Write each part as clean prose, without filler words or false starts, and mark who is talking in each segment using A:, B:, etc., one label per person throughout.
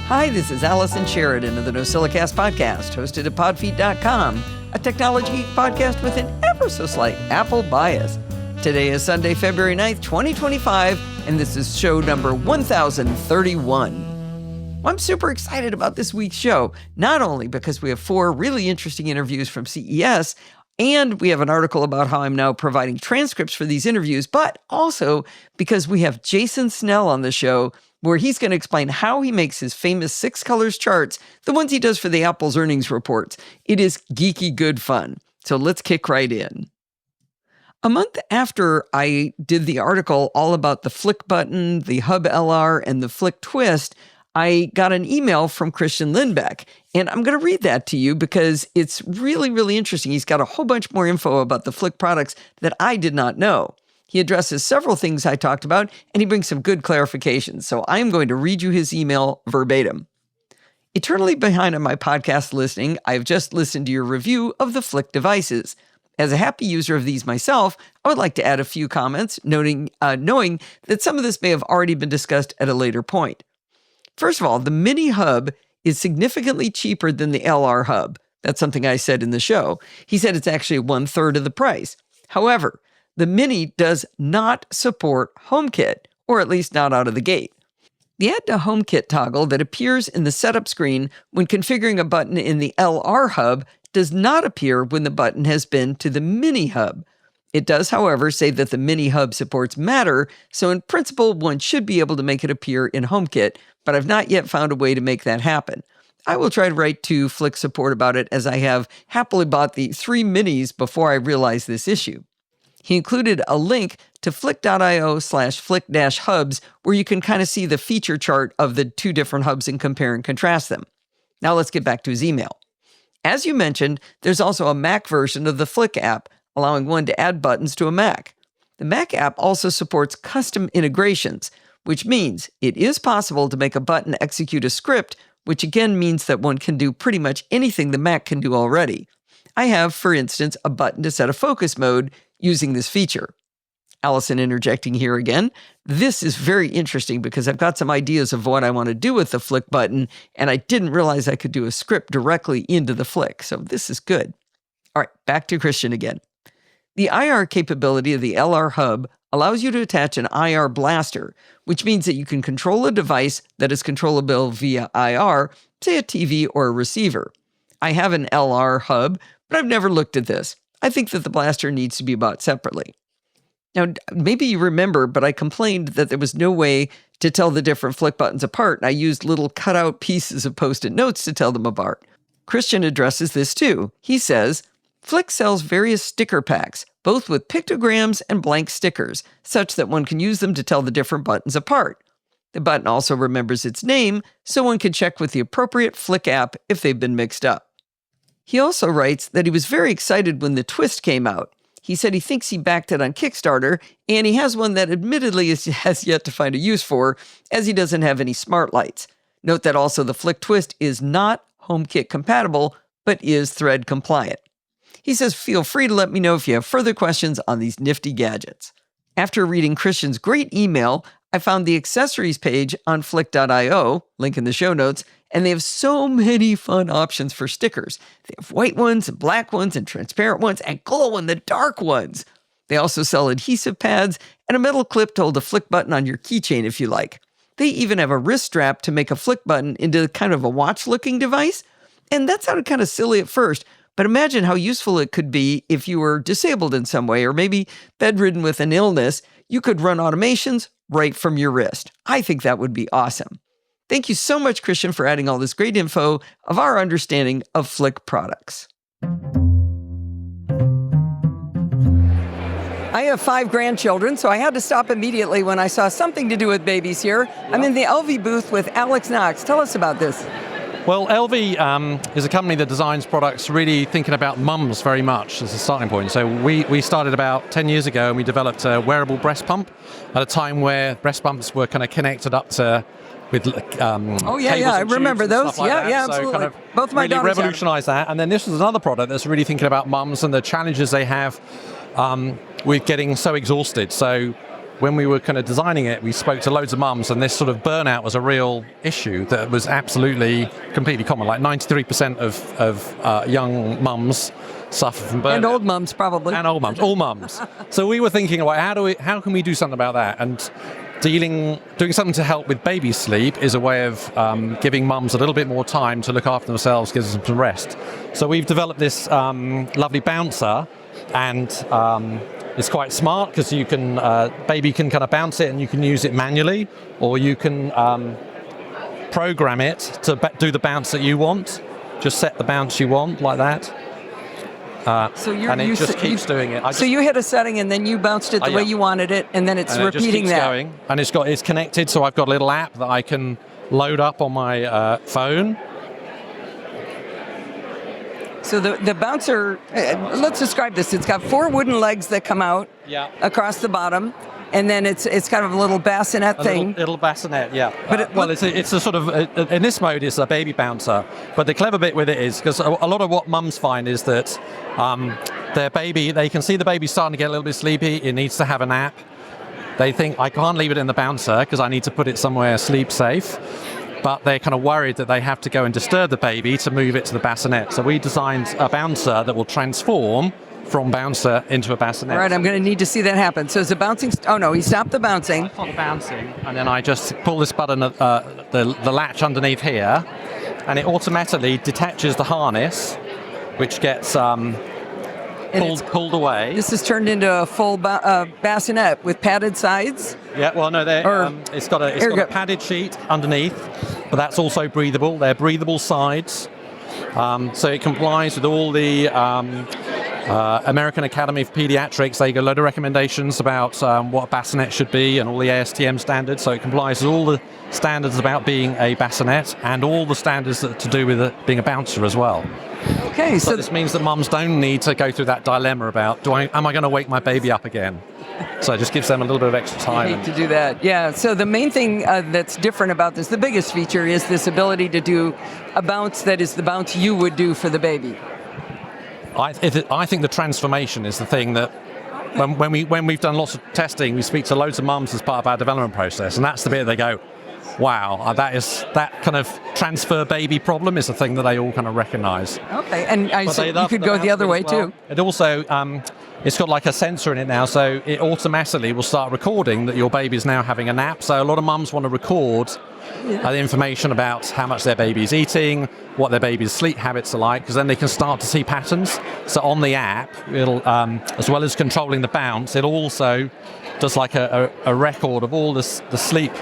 A: Hi, this is Allison Sheridan of the NosillaCast podcast, hosted at podfeet.com, a technology podcast with an ever so slight Apple bias. Today is Sunday, February 9th, 2025, and this is show number 1031. I'm super excited about this week's show, not only because we have 4 really interesting interviews from CES, and we have an article about how I'm now providing transcripts for these interviews, but also because we have Jason Snell on the show, where he's going to explain how he makes his famous 6 colors charts, the ones he does for the Apple's earnings reports. It is geeky good fun. So let's kick right in. A month after I did the article all about the Flic button, the Hub LR, and the Flic twist, I got an email from Christian Lynbech, and I'm going to read that to you because it's really, really interesting. He's got a whole bunch more info about the Flic products that I did not know. He addresses several things I talked about, and he brings some good clarifications. So I'm going to read you his email verbatim. Eternally behind on my podcast listening, I've just listened to your review of the Flic devices. As a happy user of these myself, I would like to add a few comments, knowing that some of this may have already been discussed at a later point. First of all, the Mini Hub is significantly cheaper than the LR Hub. That's something I said in the show. He said it's actually 1/3 of the price. However, the Mini does not support HomeKit, or at least not out of the gate. The Add to HomeKit toggle that appears in the setup screen when configuring a button in the LR Hub does not appear when the button has been to the Mini Hub. It does, however, say that the Mini Hub supports Matter, so in principle, one should be able to make it appear in HomeKit, but I've not yet found a way to make that happen. I will try to write to Flic support about it, as I have happily bought the 3 Minis before I realized this issue. He included a link to flic.io/flic-hubs where you can kind of see the feature chart of the 2 different hubs and compare and contrast them. Now let's get back to his email. As you mentioned, there's also a Mac version of the Flic app, allowing one to add buttons to a Mac. The Mac app also supports custom integrations, which means it is possible to make a button execute a script, which again means that one can do pretty much anything the Mac can do already. I have, for instance, a button to set a focus mode using this feature. Allison interjecting here again. This is very interesting because I've got some ideas of what I want to do with the Flic button, and I didn't realize I could do a script directly into the Flic, so this is good. All right, back to Christian again. The IR capability of the LR Hub allows you to attach an IR blaster, which means that you can control a device that is controllable via IR, say a TV or a receiver. I have an LR Hub, but I've never looked at this. I think that the blaster needs to be bought separately. Now, maybe you remember, but I complained that there was no way to tell the different Flic buttons apart, and I used little cutout pieces of Post-it notes to tell them apart. Christian addresses this too. He says, Flic sells various sticker packs, both with pictograms and blank stickers, such that one can use them to tell the different buttons apart. The button also remembers its name, so one can check with the appropriate Flic app if they've been mixed up. He also writes that he was very excited when the twist came out. He said he thinks he backed it on Kickstarter, and he has one that admittedly has yet to find a use for, as he doesn't have any smart lights. Note that also the Flic twist is not HomeKit compatible, but is thread compliant. He says, feel free to let me know if you have further questions on these nifty gadgets. After reading Christian's great email, I found the accessories page on flic.io, link in the show notes, and they have so many fun options for stickers. They have white ones, and black ones, and transparent ones, and glow-in-the-dark ones. They also sell adhesive pads and a metal clip to hold a Flic button on your keychain if you like. They even have a wrist strap to make a Flic button into kind of a watch-looking device. And that sounded kind of silly at first, but imagine how useful it could be if you were disabled in some way or maybe bedridden with an illness. You could run automations right from your wrist. I think that would be awesome. Thank you so much, Christian, for adding all this great info of our understanding of Flic products. I have 5 grandchildren, so I had to stop immediately when I saw something to do with babies here. I'm in the Elvie booth with Alex Knox. Tell us about this.
B: Well, Elvie is a company that designs products really thinking about mums very much as a starting point. So we started about 10 years ago and we developed a wearable breast pump at a time where breast pumps were kind of connected up to with
A: I remember those.
B: Like
A: yeah,
B: so
A: absolutely.
B: Kind of
A: Both my
B: really
A: daughters
B: revolutionized that. And then this was another product that's really thinking about mums and the challenges they have with getting so exhausted. So when we were kind of designing it, we spoke to loads of mums, and this sort of burnout was a real issue that was absolutely completely common. Like 93% of young mums suffer from burnout.
A: And old mums, probably.
B: And old mums, all mums. So we were thinking, well, how can we do something about that? And doing something to help with baby sleep is a way of giving mums a little bit more time to look after themselves, gives them some rest. So we've developed this lovely bouncer, and it's quite smart because you can, baby can kind of bounce it and you can use it manually, or you can program it to do the bounce that you want. Just set the bounce you want like that. And it just keeps doing it.
A: So you hit a setting and then you bounced it the way you wanted it, and then it's repeating that.
B: Going, and it's connected, so I've got a little app that I can load up on my phone.
A: So the bouncer, let's describe this. It's got 4 wooden legs that come out across the bottom, and then it's kind of a little bassinet thing.
B: Little bassinet, yeah. But it's a sort of, in this mode, it's a baby bouncer. But the clever bit with it is, because a lot of what mums find is that their baby, they can see the baby starting to get a little bit sleepy, it needs to have a nap. They think, I can't leave it in the bouncer because I need to put it somewhere sleep safe. But they're kind of worried that they have to go and disturb the baby to move it to the bassinet. So we designed a bouncer that will transform from bouncer into a bassinet.
A: All right, I'm going to need to see that happen. So is the bouncing... Oh, no, he stopped the bouncing.
B: Stop the bouncing. And then I just pull this button, the latch underneath here, and it automatically detaches the harness, which gets pulled away.
A: This is turned into a full bassinet with padded sides?
B: Yeah, well, no, it's got a padded sheet underneath, but that's also breathable. They're breathable sides. So it complies with all the American Academy of Pediatrics. They got a load of recommendations about what a bassinet should be and all the ASTM standards. So it complies with all the standards about being a bassinet and all the standards that to do with it being a bouncer as well.
A: Okay, so
B: this means that mums don't need to go through that dilemma about, am I going to wake my baby up again? So it just gives them a little bit of extra time.
A: You need to do that, yeah. So the main thing that's different about this, the biggest feature, is this ability to do a bounce that is the bounce you would do for the baby.
B: I think the transformation is the thing that, when we've done lots of testing, we speak to loads of mums as part of our development process, and that's the bit they go, wow, that kind of transfer baby problem is the thing that they all kind of recognise.
A: Okay, and you could go the other way too.
B: It also, it's got like a sensor in it now, so it automatically will start recording that your baby's now having a nap. So a lot of mums want to record the information about how much their baby's eating, what their baby's sleep habits are like, because then they can start to see patterns. So on the app, it'll, as well as controlling the bounce, it also does like a record of all the sleep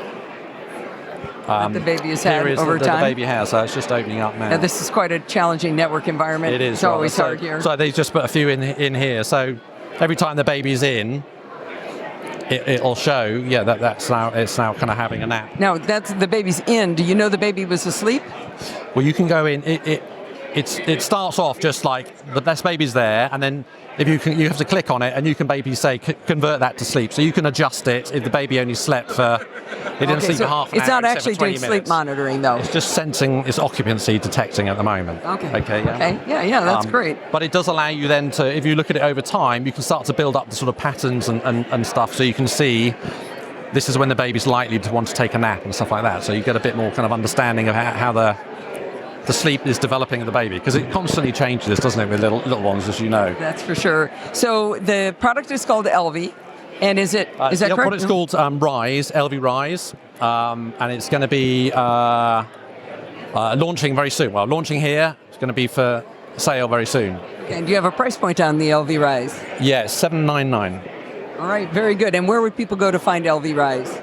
A: that the baby has had over time.
B: The baby has, so it's just opening up now.
A: Yeah, this is quite a challenging network environment.
B: It is.
A: It's always hard here.
B: So they just put a few in here. So every time the baby's in, it'll show, it's now kind of having a nap.
A: Now, that's the baby's in. Do you know the baby was asleep?
B: Well, you can go in. It starts off just like the best baby's there, and then you have to click on it, and you can maybe say convert that to sleep. So you can adjust it if the baby only slept for. It didn't sleep for half an hour.
A: It's not actually doing
B: minutes.
A: Sleep monitoring, though.
B: It's just sensing its occupancy detecting at the moment.
A: Okay. Yeah, that's great.
B: But it does allow you then to, if you look at it over time, you can start to build up the sort of patterns and stuff, so you can see this is when the baby's likely to want to take a nap and stuff like that. So you get a bit more kind of understanding of how the sleep is developing in the baby, because it constantly changes, doesn't it, with little ones, as you know.
A: That's for sure. So the product is called Elvie. And is that correct?
B: The product's called Rise, Elvie Rise, and it's going to be launching very soon. Well, launching here, it's going to be for sale very soon.
A: Okay, and do you have a price point on the Elvie Rise?
B: Yeah, $799.
A: All right, very good. And where would people go to find Elvie Rise?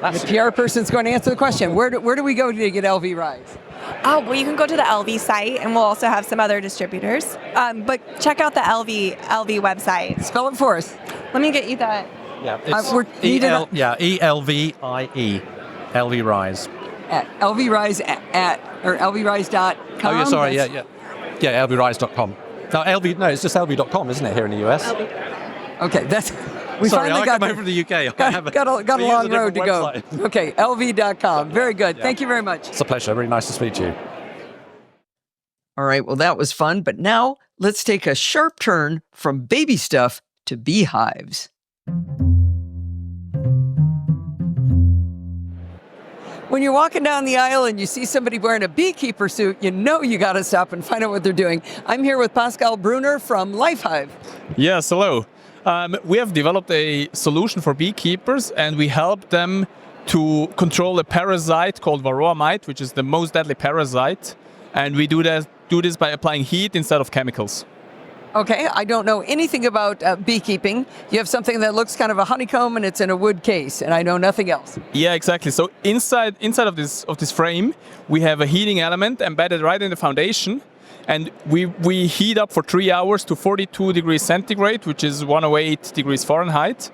A: The PR person's going to answer the question. Where do we go to get Elvie Rise?
C: Oh, well, you can go to the Elvie site, and we'll also have some other distributors. But check out the Elvie website.
A: Spell it for us.
C: Let me get you that.
B: Yeah, it's ELVIE, Elvie Rise.
A: At Elvie Rise or elvierise.com.
B: Oh, yeah, sorry, yeah, elvierise.com. No, it's just elvie.com, isn't it, here in the US?
A: Okay, that's...
B: Sorry, I come over from the UK.
A: Got a long road to go. Okay, lv.com. Very good. Yeah. Thank you very much.
B: It's a pleasure. Very nice to speak to you.
A: All right, well, that was fun. But now let's take a sharp turn from baby stuff to beehives. When you're walking down the aisle and you see somebody wearing a beekeeper suit, you know you got to stop and find out what they're doing. I'm here with Pascal Brunner from Lifehive.
D: Yes, hello. We have developed a solution for beekeepers, and we help them to control a parasite called varroa mite, which is the most deadly parasite. And we do this by applying heat instead of chemicals.
A: Okay, I don't know anything about beekeeping. You have something that looks kind of a honeycomb and it's in a wood case, and I know nothing else.
D: Yeah, exactly. So inside of this frame, we have a heating element embedded right in the foundation, and we heat up for 3 hours to 42 degrees centigrade, which is 108 degrees Fahrenheit.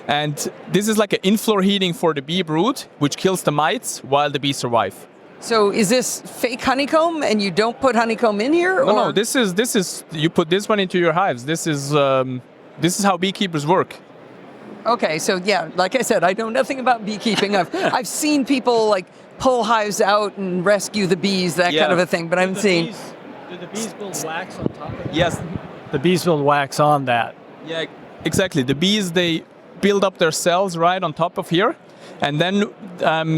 D: And this is like an in-floor heating for the bee brood, which kills the mites while the bees survive.
A: So is this fake honeycomb and you don't put honeycomb in here?
D: No, this is you put this one into your hives. This is how beekeepers work.
A: Okay, so yeah, like I said, I know nothing about beekeeping. I've seen people like pull hives out and rescue the bees, that kind of a thing, but I'm seeing...
E: Do the bees build wax on top of it?
D: Yes.
E: The bees build wax on that.
D: Yeah, exactly. The bees, they build up their cells right on top of here, and then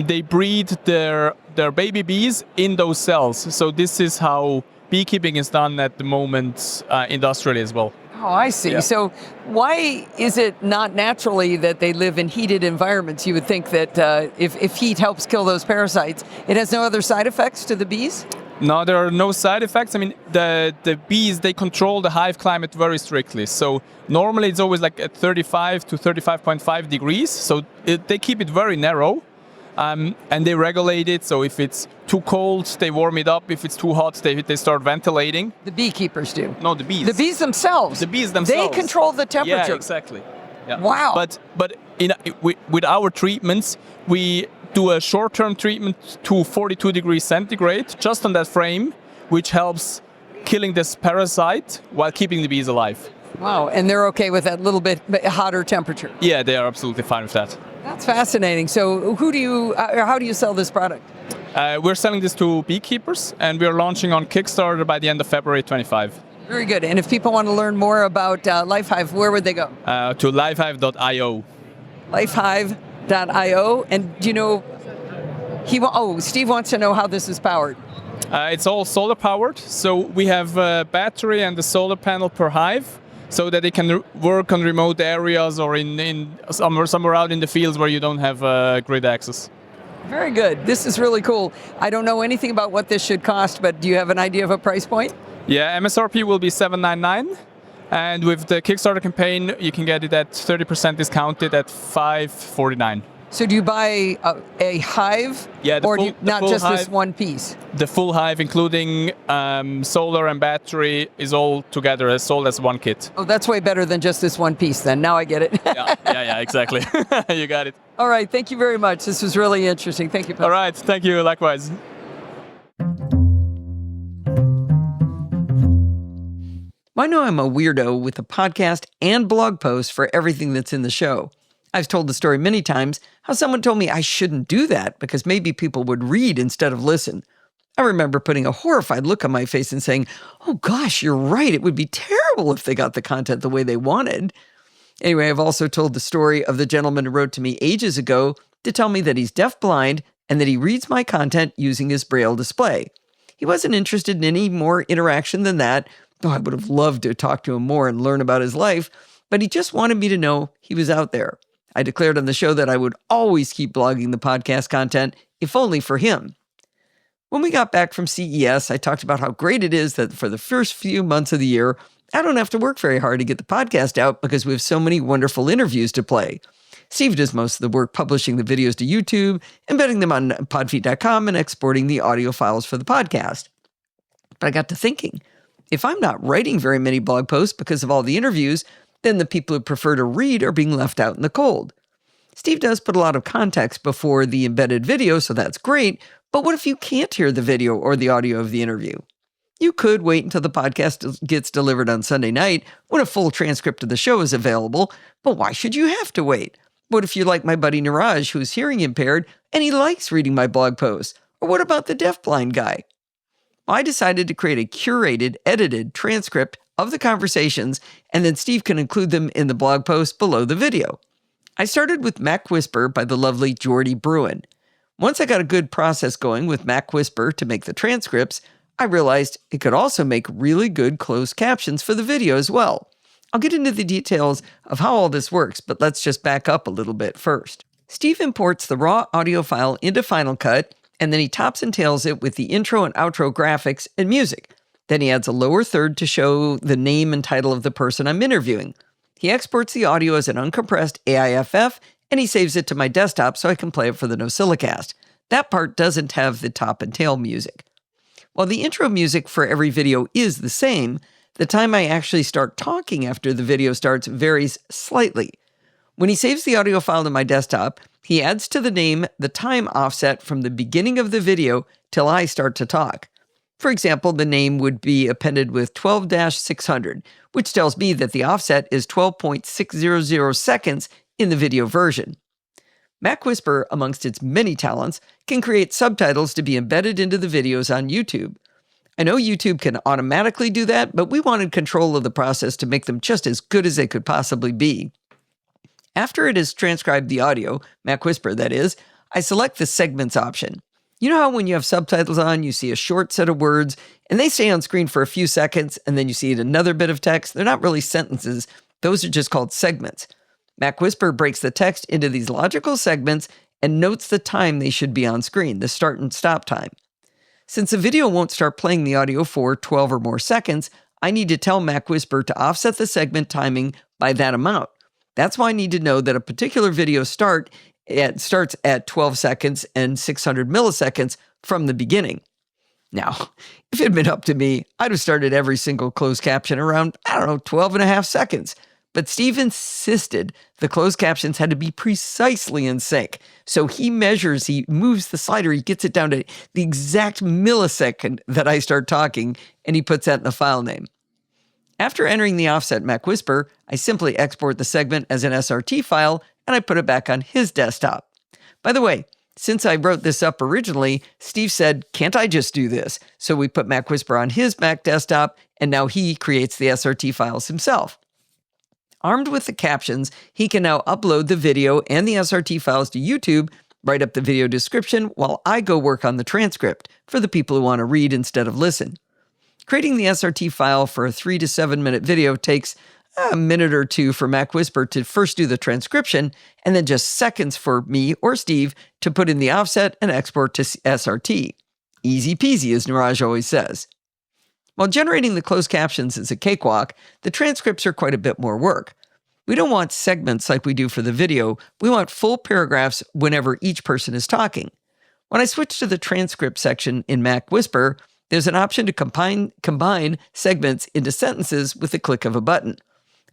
D: they breed their baby bees in those cells. So this is how beekeeping is done at the moment industrially as well.
A: Oh, I see.
D: Yeah.
A: So why is it not naturally that they live in heated environments? You would think that if heat helps kill those parasites, it has no other side effects to the bees?
D: No, there are no side effects. I mean, the bees, they control the hive climate very strictly. So normally it's always like at 35 to 35.5 degrees. So they keep it very narrow. And they regulate it, so if it's too cold, they warm it up. If it's too hot, they start ventilating.
A: The beekeepers do?
D: No, the bees.
A: The bees themselves?
D: The bees themselves.
A: They control the temperature?
D: Yeah, exactly. Yeah.
A: Wow.
D: But with our treatments, we do a short-term treatment to 42 degrees centigrade, just on that frame, which helps killing this parasite while keeping the bees alive.
A: Wow, and they're okay with that little bit hotter temperature?
D: Yeah, they are absolutely fine with that.
A: That's fascinating. So how do you sell this product?
D: We're selling this to beekeepers, and we're launching on Kickstarter by the end of February 25.
A: Very good. And if people want to learn more about Lifehive, where would they go?
D: To lifehive.io.
A: Lifehive.io. And do you know, Steve wants to know how this is powered.
D: It's all solar powered. So we have a battery and a solar panel per hive, so that they can work on remote areas or in somewhere out in the fields where you don't have grid access.
A: Very good. This is really cool. I don't know anything about what this should cost, but do you have an idea of a price point?
D: Yeah, MSRP will be $799, and with the Kickstarter campaign, you can get it at 30% discounted at $549.
A: So do you buy a hive, or not just this one piece?
D: The full hive, including solar and battery, is all together, sold as one kit.
A: Oh, that's way better than just this one piece then. Now I get it.
D: yeah, exactly. You got it.
A: All right, thank you very much. This was really interesting. Thank you, Pascal.
D: All right, thank you, likewise.
A: I know I'm a weirdo with a podcast and blog post for everything that's in the show. I've told the story many times how someone told me I shouldn't do that because maybe people would read instead of listen. I remember putting a horrified look on my face and saying, oh gosh, you're right. It would be terrible if they got the content the way they wanted. Anyway, I've also told the story of the gentleman who wrote to me ages ago to tell me that he's deafblind and that he reads my content using his Braille display. He wasn't interested in any more interaction than that, though I would have loved to talk to him more and learn about his life, but he just wanted me to know he was out there. I declared on the show that I would always keep blogging the podcast content, if only for him. When we got back from CES, I talked about how great it is that for the first few months of the year, I don't have to work very hard to get the podcast out because we have so many wonderful interviews to play. Steve does most of the work publishing the videos to YouTube, embedding them on podfeet.com, and exporting the audio files for the podcast. But I got to thinking, if I'm not writing very many blog posts because of all the interviews, then the people who prefer to read are being left out in the cold. Steve does put a lot of context before the embedded video, so that's great, but what if you can't hear the video or the audio of the interview? You could wait until the podcast gets delivered on Sunday night when a full transcript of the show is available, but why should you have to wait? What if you're like my buddy Niraj, who's hearing impaired, and he likes reading my blog posts? Or what about the deafblind guy? I decided to create a curated, edited transcript of the conversations, and then Steve can include them in the blog post below the video. I started with Mac Whisper by the lovely Jordy Bruin. Once I got a good process going with Mac Whisper to make the transcripts, I realized it could also make really good closed captions for the video as well. I'll get into the details of how all this works, but let's just back up a little bit first. Steve imports the raw audio file into Final Cut, and then he tops and tails it with the intro and outro graphics and music. Then he adds a lower third to show the name and title of the person I'm interviewing. He exports the audio as an uncompressed AIFF, and he saves it to my desktop so I can play it for the NosillaCast. That part doesn't have the top and tail music. While the intro music for every video is the same, the time I actually start talking after the video starts varies slightly. When he saves the audio file to my desktop, he adds to the name the time offset from the beginning of the video till I start to talk. For example, the name would be appended with 12-600, which tells me that the offset is 12.600 seconds in the video version. Mac Whisper, amongst its many talents, can create subtitles to be embedded into the videos on YouTube. I know YouTube can automatically do that, but we wanted control of the process to make them just as good as they could possibly be. After it has transcribed the audio, Mac Whisper that is, I select the segments option. You know how when you have subtitles on, you see a short set of words, and they stay on screen for a few seconds, and then you see another bit of text? They're not really sentences. Those are just called segments. Mac Whisper breaks the text into these logical segments and notes the time they should be on screen, the start and stop time. Since the video won't start playing the audio for 12 or more seconds, I need to tell Mac Whisper to offset the segment timing by that amount. That's why I need to know that a particular video starts at 12 seconds and 600 milliseconds from the beginning. Now, if it had been up to me, I'd have started every single closed caption around, 12 and a half seconds. But Steve insisted the closed captions had to be precisely in sync. So he moves the slider, he gets it down to the exact millisecond that I start talking, and he puts that in the file name. After entering the offset Mac Whisper, I simply export the segment as an SRT file, and I put it back on his desktop. By the way, since I wrote this up originally, Steve said, "Can't I just do this?" So we put Mac Whisper on his Mac desktop, and now he creates the SRT files himself. Armed with the captions, he can now upload the video and the SRT files to YouTube, write up the video description while I go work on the transcript for the people who want to read instead of listen. Creating the SRT file for a 3 to 7 minute video takes a minute or two for Mac Whisper to first do the transcription, and then just seconds for me or Steve to put in the offset and export to SRT. Easy peasy, as Niraj always says. While generating the closed captions is a cakewalk, the transcripts are quite a bit more work. We don't want segments like we do for the video. We want full paragraphs whenever each person is talking. When I switch to the transcript section in Mac Whisper, there's an option to combine segments into sentences with the click of a button.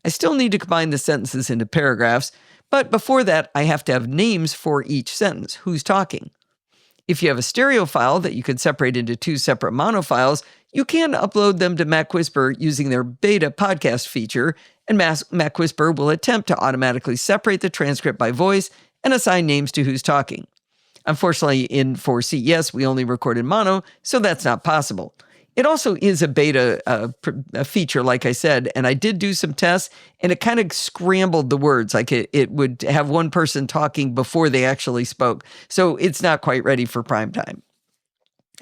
A: I still need to combine the sentences into paragraphs, but before that, I have to have names for each sentence, who's talking. If you have a stereo file that you can separate into 2 separate mono files, you can upload them to Mac Whisper using their beta podcast feature, and Mac Whisper will attempt to automatically separate the transcript by voice and assign names to who's talking. Unfortunately, for CES, we only recorded mono, so that's not possible. It also is a beta feature, like I said, and I did do some tests, and it kind of scrambled the words. Like it would have one person talking before they actually spoke. So it's not quite ready for prime time.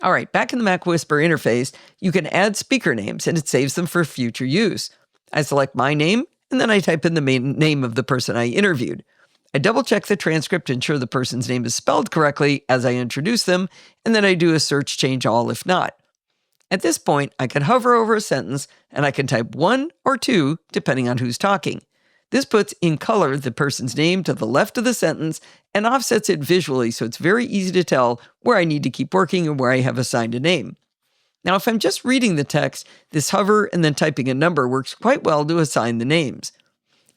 A: All right, back in the Mac Whisper interface, you can add speaker names, and it saves them for future use. I select my name, and then I type in the main name of the person I interviewed. I double-check the transcript to ensure the person's name is spelled correctly as I introduce them, and then I do a search change all if not. At this point, I can hover over a sentence, and I can type 1 or 2, depending on who's talking. This puts in color the person's name to the left of the sentence and offsets it visually, so it's very easy to tell where I need to keep working and where I have assigned a name. Now, if I'm just reading the text, this hover and then typing a number works quite well to assign the names.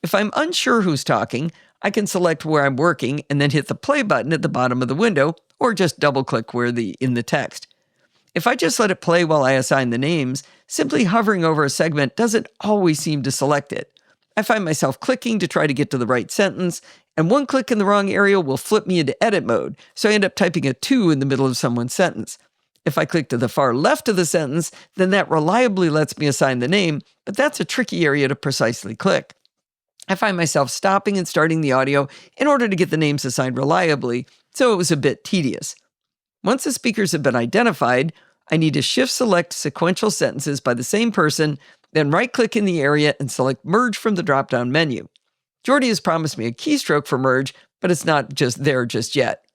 A: If I'm unsure who's talking, I can select where I'm working and then hit the play button at the bottom of the window, or just double-click in the text. If I just let it play while I assign the names, simply hovering over a segment doesn't always seem to select it. I find myself clicking to try to get to the right sentence, and one click in the wrong area will flip me into edit mode, so I end up typing a 2 in the middle of someone's sentence. If I click to the far left of the sentence, then that reliably lets me assign the name, but that's a tricky area to precisely click. I find myself stopping and starting the audio in order to get the names assigned reliably, so it was a bit tedious. Once the speakers have been identified, I need to shift select sequential sentences by the same person, then right-click in the area and select Merge from the drop-down menu. Jordy has promised me a keystroke for Merge, but it's not just there just yet.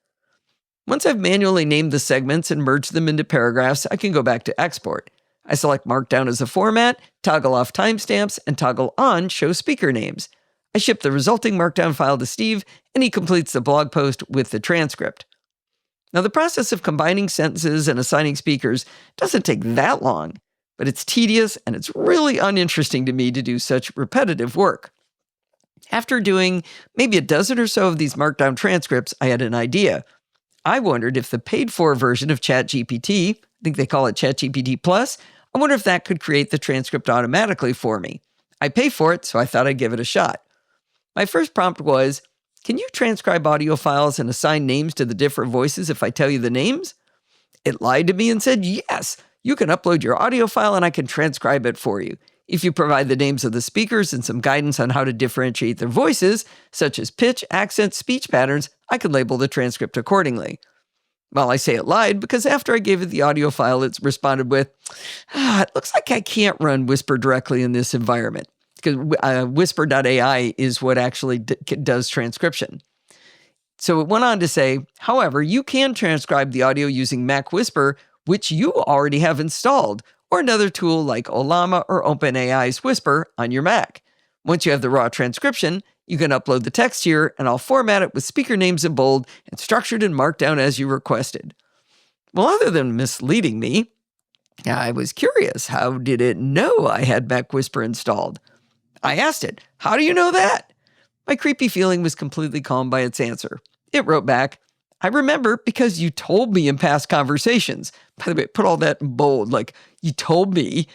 A: Once I've manually named the segments and merged them into paragraphs, I can go back to Export. I select Markdown as a format, toggle off timestamps, and toggle on Show Speaker Names. I ship the resulting Markdown file to Steve, and he completes the blog post with the transcript. Now, the process of combining sentences and assigning speakers doesn't take that long, but it's tedious and it's really uninteresting to me to do such repetitive work. After doing maybe a dozen or so of these Markdown transcripts, I had an idea. I wondered if the paid-for version of ChatGPT, I think they call it ChatGPT Plus, I wonder if that could create the transcript automatically for me. I pay for it, so I thought I'd give it a shot. My first prompt was, can you transcribe audio files and assign names to the different voices if I tell you the names? It lied to me and said, yes, you can upload your audio file and I can transcribe it for you. If you provide the names of the speakers and some guidance on how to differentiate their voices, such as pitch, accent, speech patterns, I can label the transcript accordingly. Well, I say it lied because after I gave it the audio file, it responded with, it looks like I can't run Whisper directly in this environment. Because Whisper.ai is what actually does transcription. So it went on to say, however, you can transcribe the audio using Mac Whisper, which you already have installed, or another tool like Olama or OpenAI's Whisper on your Mac. Once you have the raw transcription, you can upload the text here, and I'll format it with speaker names in bold and structured in Markdown as you requested. Well, other than misleading me, I was curious. How did it know I had Mac Whisper installed? I asked it, how do you know that? My creepy feeling was completely calmed by its answer. It wrote back, I remember because you told me in past conversations. By the way, put all that in bold, like you told me.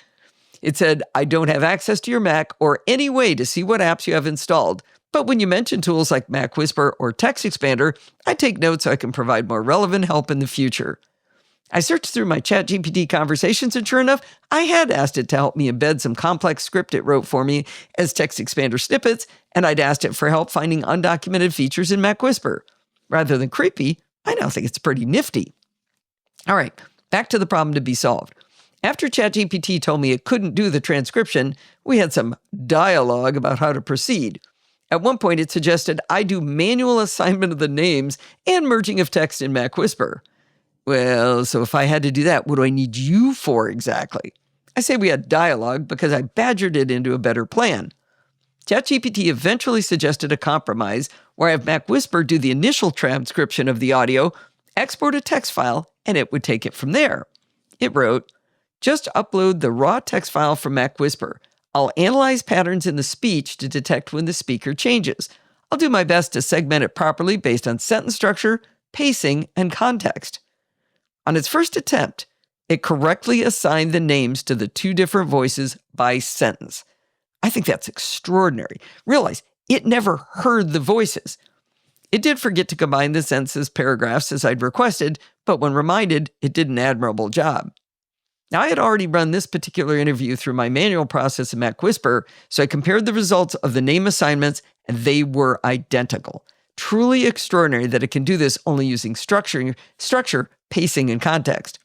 A: It said, I don't have access to your Mac or any way to see what apps you have installed. But when you mention tools like Mac Whisper or Text Expander, I take notes so I can provide more relevant help in the future. I searched through my ChatGPT conversations, and sure enough, I had asked it to help me embed some complex script it wrote for me as text expander snippets, and I'd asked it for help finding undocumented features in Mac Whisper. Rather than creepy, I now think it's pretty nifty. All right, back to the problem to be solved. After ChatGPT told me it couldn't do the transcription, we had some dialogue about how to proceed. At one point, it suggested I do manual assignment of the names and merging of text in Mac Whisper. Well, so if I had to do that, what do I need you for exactly? I say we had dialogue because I badgered it into a better plan. ChatGPT eventually suggested a compromise where I have Mac Whisper do the initial transcription of the audio, export a text file, and it would take it from there. It wrote, just upload the raw text file from Mac Whisper. I'll analyze patterns in the speech to detect when the speaker changes. I'll do my best to segment it properly based on sentence structure, pacing, and context. On its first attempt, it correctly assigned the names to the two different voices by sentence. I think that's extraordinary. Realize, it never heard the voices. It did forget to combine the sentences paragraphs as I'd requested, but when reminded, it did an admirable job. Now, I had already run this particular interview through my manual process in Mac Whisper, so I compared the results of the name assignments, and they were identical. Truly extraordinary that it can do this only using structure, pacing, and context.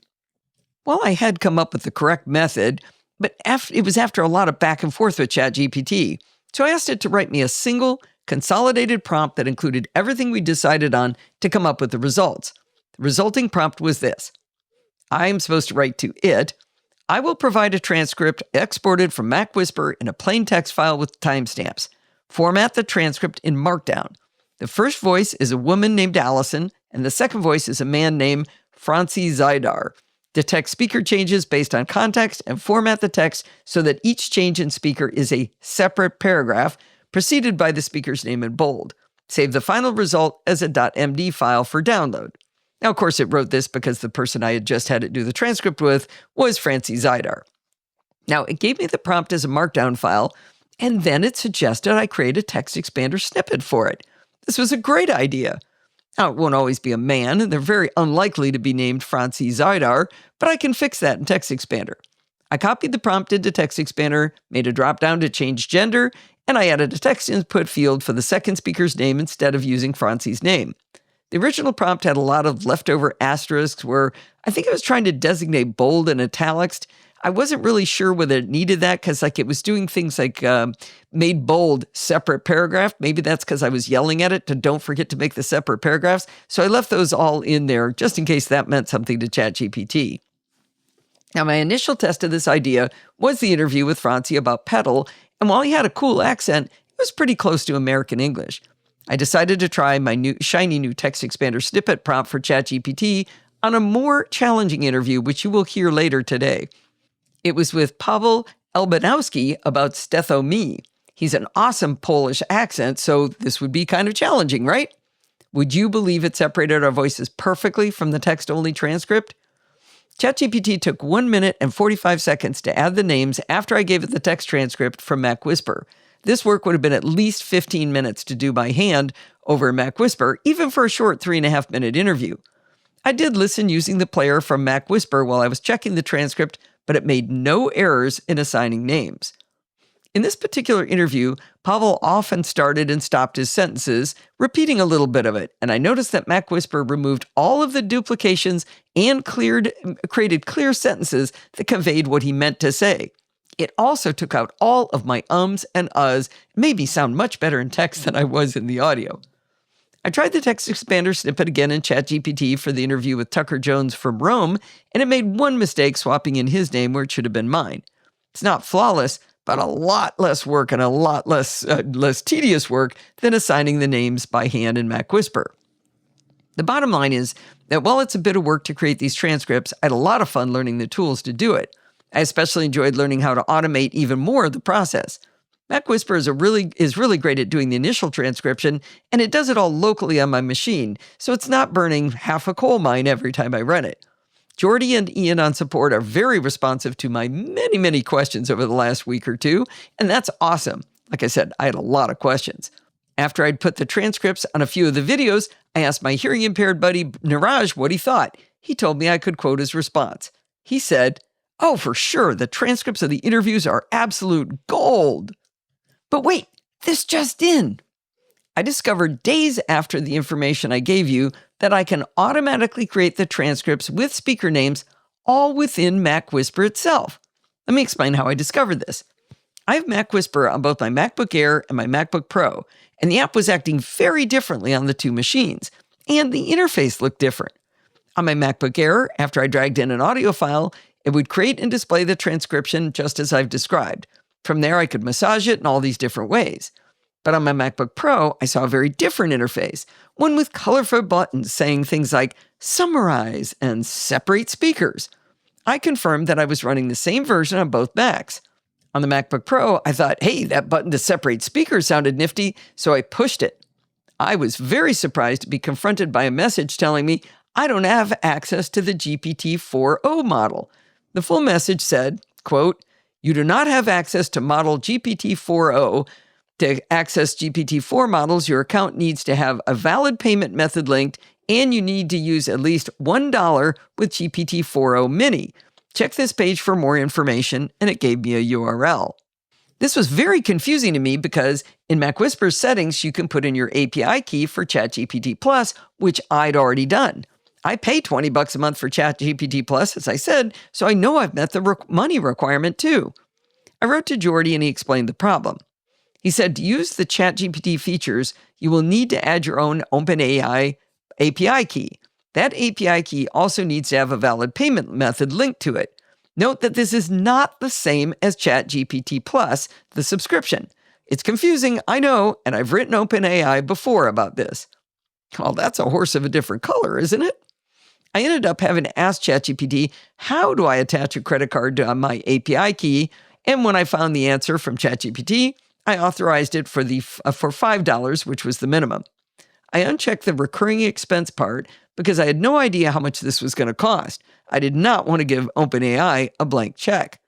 A: Well, I had come up with the correct method, but it was after a lot of back and forth with ChatGPT. So I asked it to write me a single, consolidated prompt that included everything we decided on to come up with the results. The resulting prompt was this. I am supposed to write to it, I will provide a transcript exported from Mac Whisper in a plain text file with timestamps. Format the transcript in Markdown. The first voice is a woman named Allison, and the second voice is a man named Franci Zidar. Detect speaker changes based on context and format the text so that each change in speaker is a separate paragraph preceded by the speaker's name in bold. Save the final result as a .md file for download. Now, of course, it wrote this because the person I had just had it do the transcript with was Franci Zidar. Now, it gave me the prompt as a Markdown file, and then it suggested I create a text expander snippet for it. This was a great idea. Now, it won't always be a man, and they're very unlikely to be named Franzi Zaidar, but I can fix that in TextExpander. I copied the prompt into TextExpander, made a drop-down to change gender, and I added a text input field for the second speaker's name instead of using Franzi's name. The original prompt had a lot of leftover asterisks where I think I was trying to designate bold and italics. I wasn't really sure whether it needed that because it was doing things like made bold separate paragraph. Maybe that's because I was yelling at it to don't forget to make the separate paragraphs. So I left those all in there just in case that meant something to ChatGPT. Now, my initial test of this idea was the interview with Franzi about pedal, and while he had a cool accent, it was pretty close to American English. I decided to try my shiny new TextExpander snippet prompt for ChatGPT on a more challenging interview, which you will hear later today. It was with Paweł Elbanowski about StethoMe. He's an awesome Polish accent, so this would be kind of challenging, right? Would you believe it separated our voices perfectly from the text-only transcript? ChatGPT took 1 minute and 45 seconds to add the names after I gave it the text transcript from MacWhisper. This work would have been at least 15 minutes to do by hand over MacWhisper, even for a short 3.5-minute interview. I did listen using the player from MacWhisper while I was checking the transcript, but it made no errors in assigning names. In this particular interview, Paweł often started and stopped his sentences, repeating a little bit of it, and I noticed that MacWhisper removed all of the duplications and created clear sentences that conveyed what he meant to say. It also took out all of my ums and uhs, made me sound much better in text than I was in the audio. I tried the TextExpander snippet again in ChatGPT for the interview with Tucker Jones from Rome, and it made one mistake swapping in his name where it should have been mine. It's not flawless, but a lot less work and a lot less tedious work than assigning the names by hand in MacWhisper. The bottom line is that while it's a bit of work to create these transcripts, I had a lot of fun learning the tools to do it. I especially enjoyed learning how to automate even more of the process. MacWhisper is really great at doing the initial transcription, and it does it all locally on my machine, so it's not burning half a coal mine every time I run it. Jordy and Ian on support are very responsive to my many, many questions over the last week or two, and that's awesome. Like I said, I had a lot of questions. After I'd put the transcripts on a few of the videos, I asked my hearing-impaired buddy Niraj what he thought. He told me I could quote his response. He said, "Oh, for sure, the transcripts of the interviews are absolute gold." But wait, this just in. I discovered days after the information I gave you that I can automatically create the transcripts with speaker names all within MacWhisper itself. Let me explain how I discovered this. I have MacWhisper on both my MacBook Air and my MacBook Pro, and the app was acting very differently on the two machines, and the interface looked different. On my MacBook Air, after I dragged in an audio file, it would create and display the transcription just as I've described. From there, I could massage it in all these different ways. But on my MacBook Pro, I saw a very different interface, one with colorful buttons saying things like summarize and separate speakers. I confirmed that I was running the same version on both Macs. On the MacBook Pro, I thought, hey, that button to separate speakers sounded nifty, so I pushed it. I was very surprised to be confronted by a message telling me I don't have access to the GPT-4o model. The full message said, quote, "You do not have access to model GPT-4o. To access GPT-4 models, your account needs to have a valid payment method linked, and you need to use at least $1 with GPT-4o Mini. Check this page for more information," and it gave me a URL. This was very confusing to me because in MacWhisper's settings, you can put in your API key for ChatGPT Plus, which I'd already done. I pay $20 a month for ChatGPT Plus, as I said, so I know I've met the money requirement too. I wrote to Jordy and he explained the problem. He said to use the ChatGPT features, you will need to add your own OpenAI API key. That API key also needs to have a valid payment method linked to it. Note that this is not the same as ChatGPT Plus, the subscription. It's confusing, I know, and I've written OpenAI before about this. Well, that's a horse of a different color, isn't it? I ended up having to ask ChatGPT, how do I attach a credit card to my API key? And when I found the answer from ChatGPT, I authorized it for $5, which was the minimum. I unchecked the recurring expense part because I had no idea how much this was going to cost. I did not want to give OpenAI a blank check.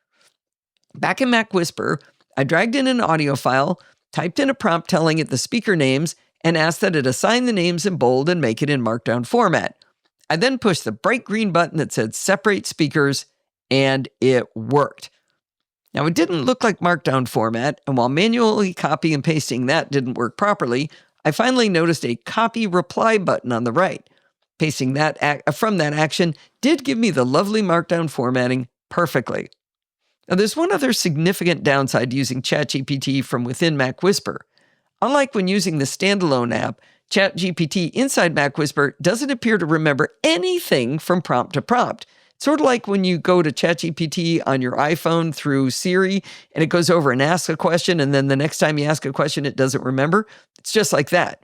A: Back in MacWhisper, I dragged in an audio file, typed in a prompt telling it the speaker names, and asked that it assign the names in bold and make it in markdown format. I then pushed the bright green button that said separate speakers, and it worked. Now, it didn't look like markdown format, and while manually copy and pasting that didn't work properly, I finally noticed a copy reply button on the right. Pasting that from that action did give me the lovely markdown formatting perfectly. Now, there's one other significant downside to using ChatGPT from within Mac Whisper. Unlike when using the standalone app, ChatGPT inside Mac Whisper doesn't appear to remember anything from prompt to prompt. Sort of like when you go to ChatGPT on your iPhone through Siri and it goes over and asks a question, and then the next time you ask a question, it doesn't remember. It's just like that.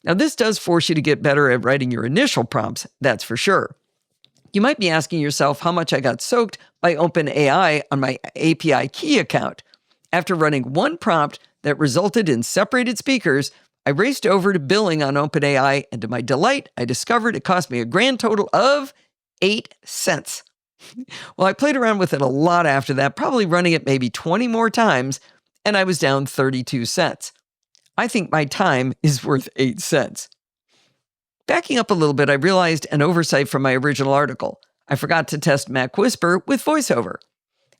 A: Now, this does force you to get better at writing your initial prompts, that's for sure. You might be asking yourself how much I got soaked by OpenAI on my API key account. After running one prompt that resulted in separated speakers, I raced over to billing on OpenAI, and to my delight, I discovered it cost me a grand total of 8 cents. Well, I played around with it a lot after that, probably running it maybe 20 more times, and I was down 32 cents. I think my time is worth 8 cents. Backing up a little bit, I realized an oversight from my original article. I forgot to test Mac Whisper with VoiceOver.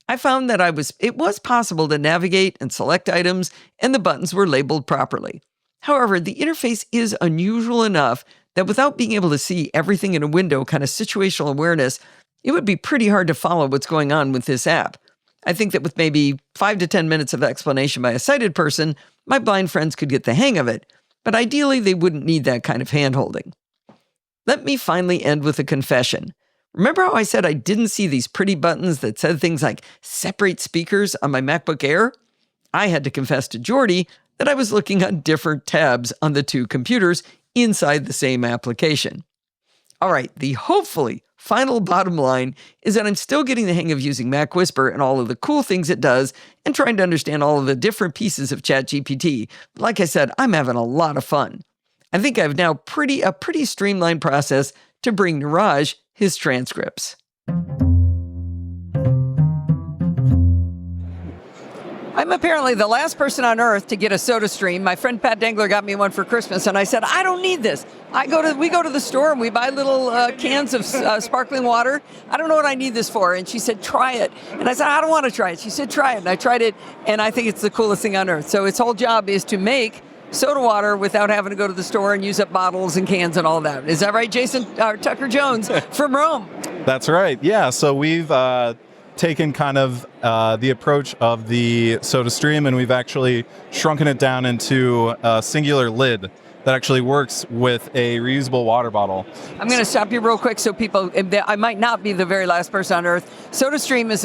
A: I found that it was possible to navigate and select items, and the buttons were labeled properly. However, the interface is unusual enough that without being able to see everything in a window, kind of situational awareness, it would be pretty hard to follow what's going on with this app. I think that with maybe 5 to 10 minutes of explanation by a sighted person, my blind friends could get the hang of it, but ideally they wouldn't need that kind of hand-holding. Let me finally end with a confession. Remember how I said I didn't see these pretty buttons that said things like separate speakers on my MacBook Air? I had to confess to Jordy that I was looking on different tabs on the two computers inside the same application. All right, the hopefully final bottom line is that I'm still getting the hang of using Mac Whisper and all of the cool things it does and trying to understand all of the different pieces of ChatGPT. Like I said, I'm having a lot of fun. I think I have now a pretty streamlined process to bring Niraj his transcripts. I'm apparently the last person on earth to get a SodaStream. My friend Pat Dengler got me one for Christmas, and I said, I don't need this. We go to the store and we buy little cans of sparkling water. I don't know what I need this for. And she said, try it. And I said, I don't want to try it. She said, try it. And I tried it, and I think it's the coolest thing on earth. So its whole job is to make soda water without having to go to the store and use up bottles and cans and all that. Is that right, Jason? Tucker Jones from Rome.
F: That's right. Yeah. So we've taken kind of the approach of the SodaStream, and we've actually shrunken it down into a singular lid that actually works with a reusable water bottle.
A: I'm going to stop you real quick so people, I might not be the very last person on earth. SodaStream is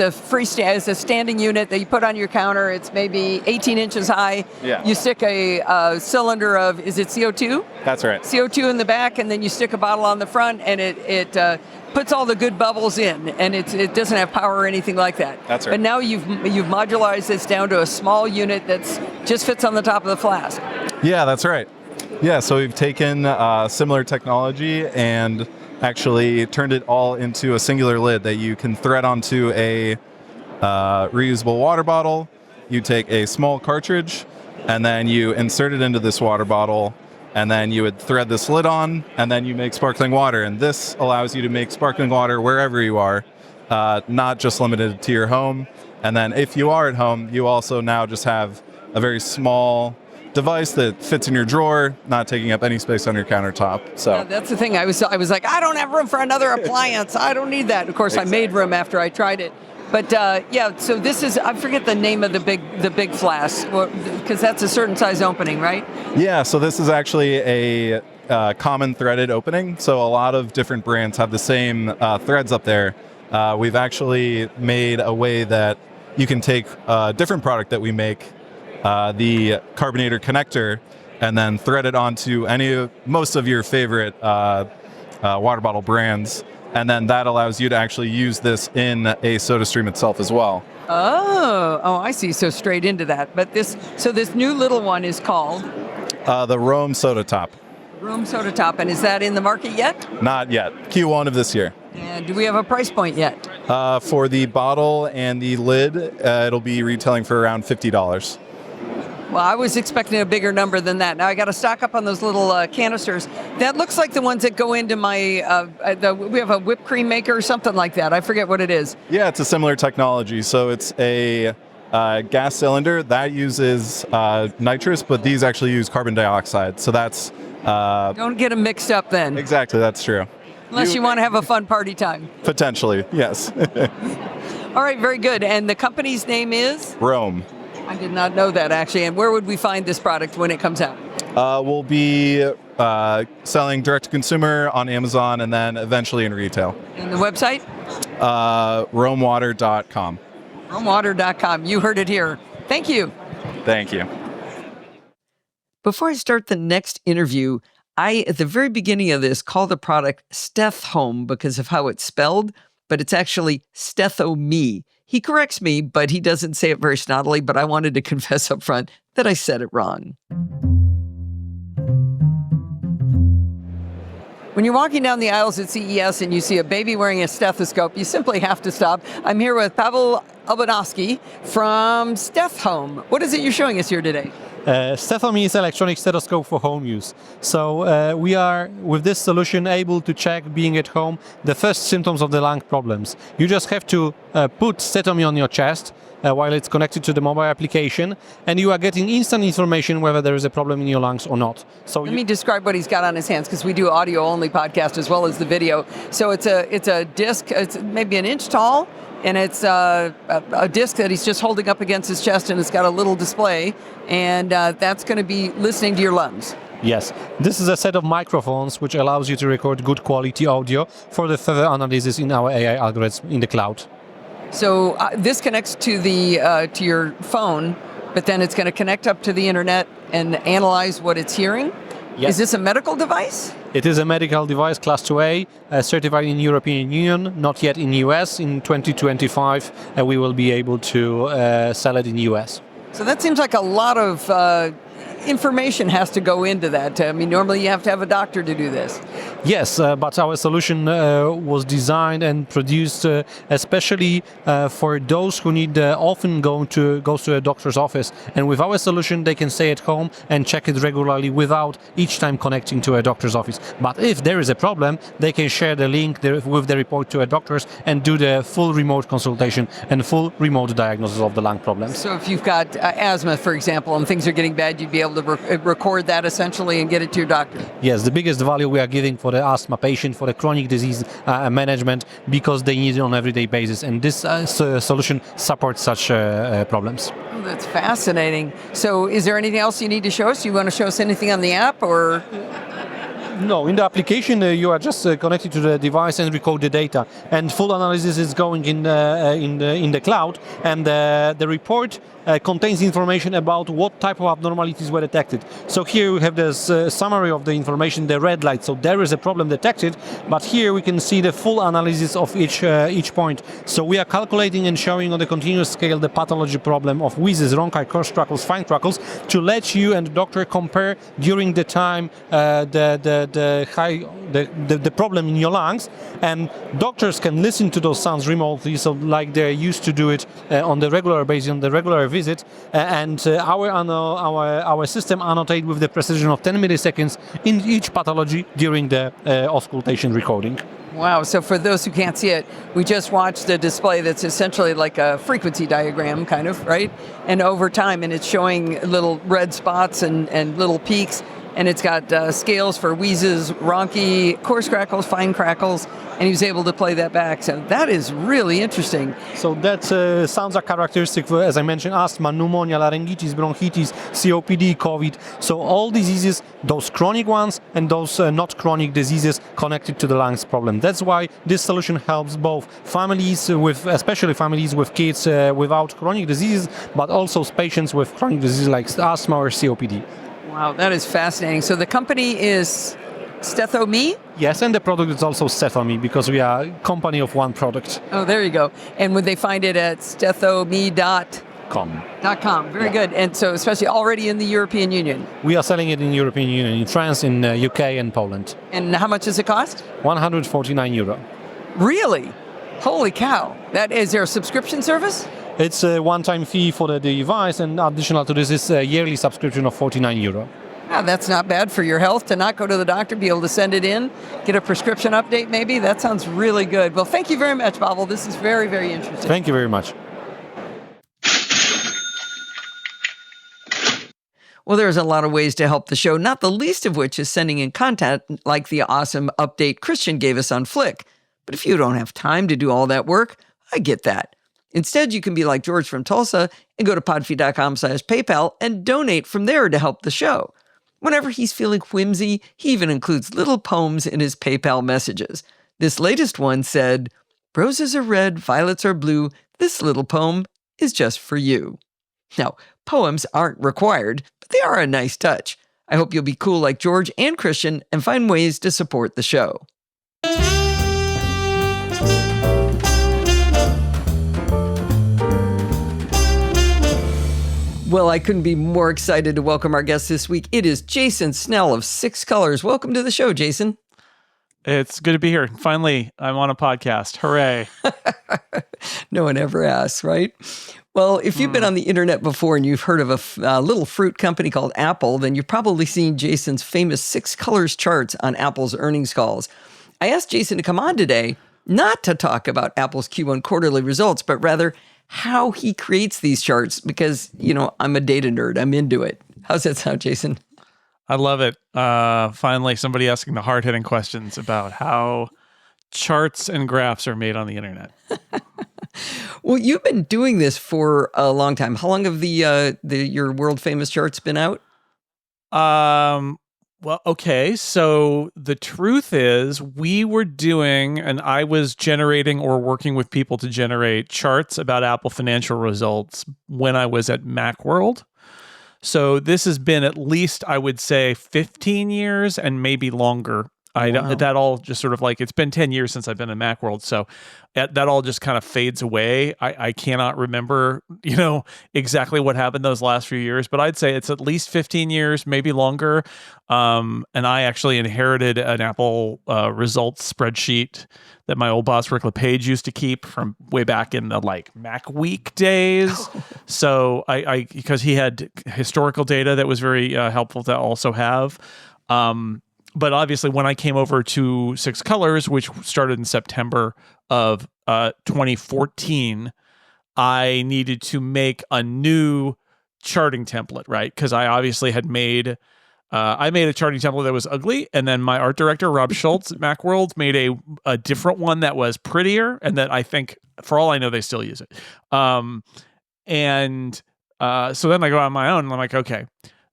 A: a standing unit that you put on your counter. It's maybe 18 inches high.
F: Yeah.
A: You stick a cylinder of, is it CO2?
F: That's right.
A: CO2 in the back, and then you stick a bottle on the front, and it puts all the good bubbles in, and it doesn't have power or anything like that.
F: That's right.
A: But now you've modularized this down to a small unit that's just fits on the top of the flask.
F: Yeah, that's right. Yeah, so we've taken similar technology and actually turned it all into a singular lid that you can thread onto a reusable water bottle. You take a small cartridge, and then you insert it into this water bottle, and then you would thread this lid on, and then you make sparkling water. And this allows you to make sparkling water wherever you are, not just limited to your home. And then if you are at home, you also now just have a very small device that fits in your drawer, not taking up any space on your countertop. So
A: that's the thing. I was like, I don't have room for another appliance. I don't need that. Of course, exactly. I made room after I tried it. But yeah, so this is, I forget the name of the big flask, because that's a certain size opening, right?
F: Yeah, so this is actually a common threaded opening. So a lot of different brands have the same threads up there. We've actually made a way that you can take a different product that we make, the carbonator connector, and then thread it onto most of your favorite water bottle brands. And then that allows you to actually use this in a SodaStream itself as well.
A: Oh, I see. So straight into that. But this new little one is called?
F: The Rome SodaTop.
A: Rome SodaTop. And is that in the market yet?
F: Not yet. Q1 of this year.
A: And do we have a price point yet?
F: For the bottle and the lid, it'll be retailing for around $50.
A: Well, I was expecting a bigger number than that. Now I got to stock up on those little canisters. That looks like the ones that go into my, we have a whipped cream maker or something like that. I forget what it is.
F: Yeah, it's a similar technology. So it's a gas cylinder that uses nitrous, but these actually use carbon dioxide. So that's...
A: Don't get them mixed up then.
F: Exactly, that's true.
A: Unless you want to have a fun party time.
F: Potentially, yes.
A: All right, very good. And the company's name is?
F: Rome.
A: I did not know that, actually. And where would we find this product when it comes out?
F: We'll be selling direct-to-consumer on Amazon and then eventually in retail.
A: And the website?
F: romewater.com.
A: romewater.com. You heard it here. Thank you.
F: Thank you.
A: Before I start the next interview, I, at the very beginning of this, call the product StethoMe because of how it's spelled, but it's actually StethoMe. He corrects me, but he doesn't say it very snottily, but I wanted to confess up front that I said it wrong. When you're walking down the aisles at CES and you see a baby wearing a stethoscope, you simply have to stop. I'm here with Pavel Albanovsky from StethoMe. What is it you're showing us here today?
G: StethoMe is electronic stethoscope for home use. So we are, with this solution, able to check, being at home, the first symptoms of the lung problems. You just have to put StethoMe on your chest while it's connected to the mobile application, and you are getting instant information whether there is a problem in your lungs or not. So
A: let me describe what he's got on his hands, because we do audio-only podcast as well as the video. So it's a disc, it's maybe an inch tall, and it's a disc that he's just holding up against his chest, and it's got a little display, and that's going to be listening to your lungs.
G: Yes, this is a set of microphones which allows you to record good quality audio for the further analysis in our AI algorithms in the cloud.
A: So this connects to the to your phone, but then it's going to connect up to the internet and analyze what it's hearing?
G: Yes.
A: Is this a medical device?
G: It is a medical device, Class 2A, certified in European Union, not yet in US. In 2025, we will be able to sell it in US.
A: So that seems like a lot of information has to go into that. I mean, normally you have to have a doctor to do this.
G: Yes, but our solution was designed and produced especially for those who need often go to a doctor's office. And with our solution, they can stay at home and check it regularly without each time connecting to a doctor's office. But if there is a problem, they can share the link with the report to a doctor's and do the full remote consultation and full remote diagnosis of the lung problems.
A: So if you've got asthma, for example, and things are getting bad, you'd be able to record that essentially and get it to your doctor.
G: Yes, the biggest value we are giving for the asthma patient, for the chronic disease management, because they need it on an everyday basis, and this solution supports such problems.
A: Oh, that's fascinating. So is there anything else you need to show us? You want to show us anything on the app, or?
G: No, in the application you are just connected to the device and record the data, and full analysis is going in the cloud, and the report contains information about what type of abnormalities were detected. So here we have this summary of the information, the red light. So there is a problem detected, but here we can see the full analysis of each point. So we are calculating and showing on the continuous scale the pathology problem of wheezes, rhonchi, coarse crackles, fine crackles, to let you and the doctor compare during the time the problem in your lungs, and doctors can listen to those sounds remotely, so like they're used to do it on the regular basis, on the regular visit, and our system annotate with the precision of 10 milliseconds in each pathology during the auscultation recording.
A: Wow, so for those who can't see it, we just watched a display that's essentially like a frequency diagram, kind of, right? And over time, and it's showing little red spots and little peaks, and it's got scales for wheezes, rhonchi, coarse crackles, fine crackles, and he was able to play that back. So that is really interesting.
G: So that sounds are characteristic for, as I mentioned, asthma, pneumonia, laryngitis, bronchitis, COPD, COVID. So all diseases, those chronic ones and those not chronic diseases connected to the lungs problem. That's why this solution helps both families especially families with kids without chronic diseases, but also patients with chronic diseases like asthma or COPD.
A: Wow, that is fascinating. So the company is StethoMe?
G: Yes, and the product is also StethoMe, because we are a company of one product.
A: Oh, there you go. And would they find it at StethoMe.com? Very good. And so especially already in the European Union?
G: We are selling it in European Union, in France, in UK and Poland.
A: And how much does it cost?
G: €149.
A: Really? Holy cow. Is there a subscription service?
G: It's a one-time fee for the device, and additional to this is a yearly subscription of €49.
A: Yeah, that's not bad for your health to not go to the doctor, be able to send it in, get a prescription update maybe. That sounds really good. Well, thank you very much, Pavel. This is very, very interesting.
G: Thank you very much.
A: Well, there's a lot of ways to help the show, not the least of which is sending in content like the awesome update Christian gave us on Flic. But if you don't have time to do all that work, I get that. Instead, you can be like George from Tulsa and go to podfeed.com/PayPal and donate from there to help the show. Whenever he's feeling whimsy, he even includes little poems in his PayPal messages. This latest one said, "Roses are red, violets are blue. This little poem is just for you." Now, poems aren't required, but they are a nice touch. I hope you'll be cool like George and Christian and find ways to support the show. Well, I couldn't be more excited to welcome our guest this week. It is Jason Snell of Six Colors. Welcome to the show, Jason.
H: It's good to be here. Finally, I'm on a podcast. Hooray.
A: No one ever asks, right? Well, if you've been on the internet before and you've heard of a little fruit company called Apple, then you've probably seen Jason's famous Six Colors charts on Apple's earnings calls. I asked Jason to come on today, not to talk about Apple's Q1 quarterly results, but rather how he creates these charts because, I'm a data nerd. I'm into it. How's that sound, Jason?
H: I love it. Finally, somebody asking the hard-hitting questions about how charts and graphs are made on the internet.
A: Well, you've been doing this for a long time. How long have your world-famous charts been out?
H: Well, okay. So the truth is we were doing, and I was generating or working with people to generate charts about Apple financial results when I was at Macworld. So this has been at least, I would say, 15 years and maybe longer.
A: Wow.
H: That all just sort of like, it's been 10 years since I've been at Macworld. So that all just kind of fades away. I cannot remember, exactly what happened those last few years, but I'd say it's at least 15 years, maybe longer. And I actually inherited an Apple results spreadsheet that my old boss, Rick LePage, used to keep from way back in the Mac Week days. So I because he had historical data that was very helpful to also have. But obviously, when I came over to Six Colors, which started in September of 2014, I needed to make a new charting template, right? Because I obviously had made a charting template that was ugly, and then my art director, Rob Schultz at Macworld, made a different one that was prettier, and that I think, for all I know, they still use it. So then I go on my own, and I'm like, okay,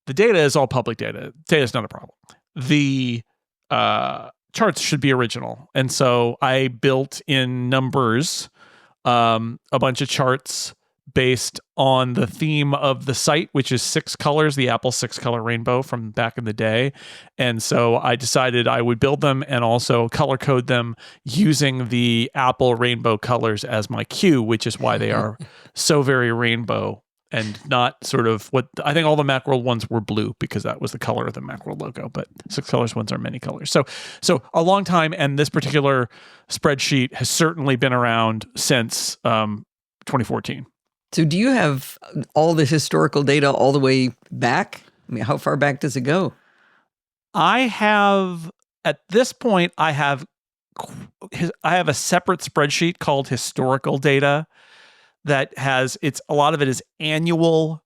H: the data is all public data. Data is not a problem. The charts should be original. And so I built in numbers a bunch of charts based on the theme of the site, which is Six Colors, the Apple 6-color rainbow from back in the day. And so I decided I would build them and also color code them using the Apple rainbow colors as my cue, which is why they are so very rainbow. And not sort of what I think all the Macworld ones were blue because that was the color of the Macworld logo, but Six Colors ones are many colors. So a long time, and this particular spreadsheet has certainly been around since 2014.
A: So do you have all the historical data all the way back? I mean, how far back does it go?
H: At this point, I have a separate spreadsheet called historical data that has a lot of it is annual,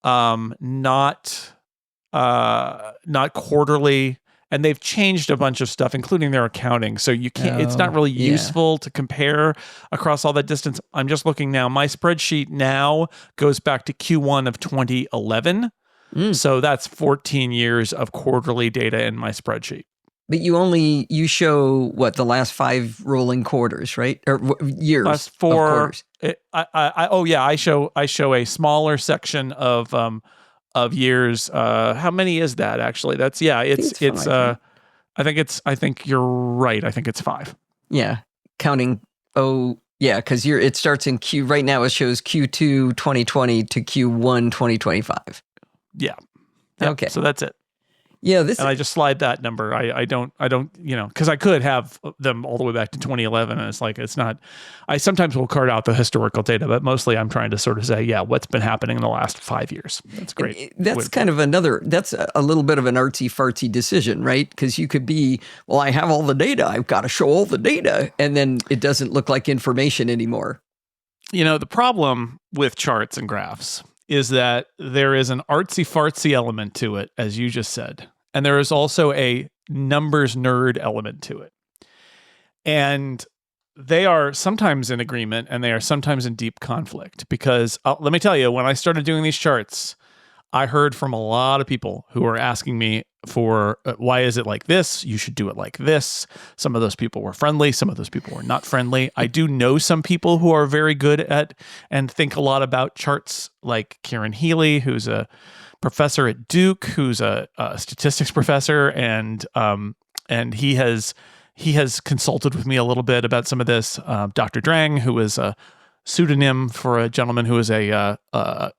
H: not quarterly, and they've changed a bunch of stuff, including their accounting. So you can't. It's not really useful to compare across all that distance. I'm just looking now. My spreadsheet now goes back to Q1 of 2011. So that's 14 years of quarterly data in my spreadsheet.
A: But you show the last 5 rolling quarters, right? Or years.
H: Last 4
A: quarters.
H: I show a smaller section of years. How many is that actually? That's it's 5, I think you're right. I think it's 5.
A: Yeah. Counting because it starts in Q right now it shows Q2 2020 to Q1 2025.
H: Yeah.
A: Okay.
H: So that's it.
A: Yeah, this
H: and I just slide that number. I don't, because I could have them all the way back to 2011, and it's not. I sometimes will card out the historical data, but mostly I'm trying to sort of say, yeah, what's been happening in the last 5 years. That's great.
A: That's kind of that's a little bit of an artsy fartsy decision, right? Because you could be, well, I have all the data. I've got to show all the data. And then it doesn't look like information anymore.
H: The problem with charts and graphs is that there is an artsy fartsy element to it, as you just said. And there is also a numbers nerd element to it. And they are sometimes in agreement and they are sometimes in deep conflict, because let me tell you, when I started doing these charts, I heard from a lot of people who were asking me for why is it like this? You should do it like this. Some of those people were friendly. Some of those people were not friendly. I do know some people who are very good at and think a lot about charts, like Kieran Healy, who's a professor at Duke, who's a statistics professor, and he has consulted with me a little bit about some of this. Dr. Drang, who is a pseudonym for a gentleman who is an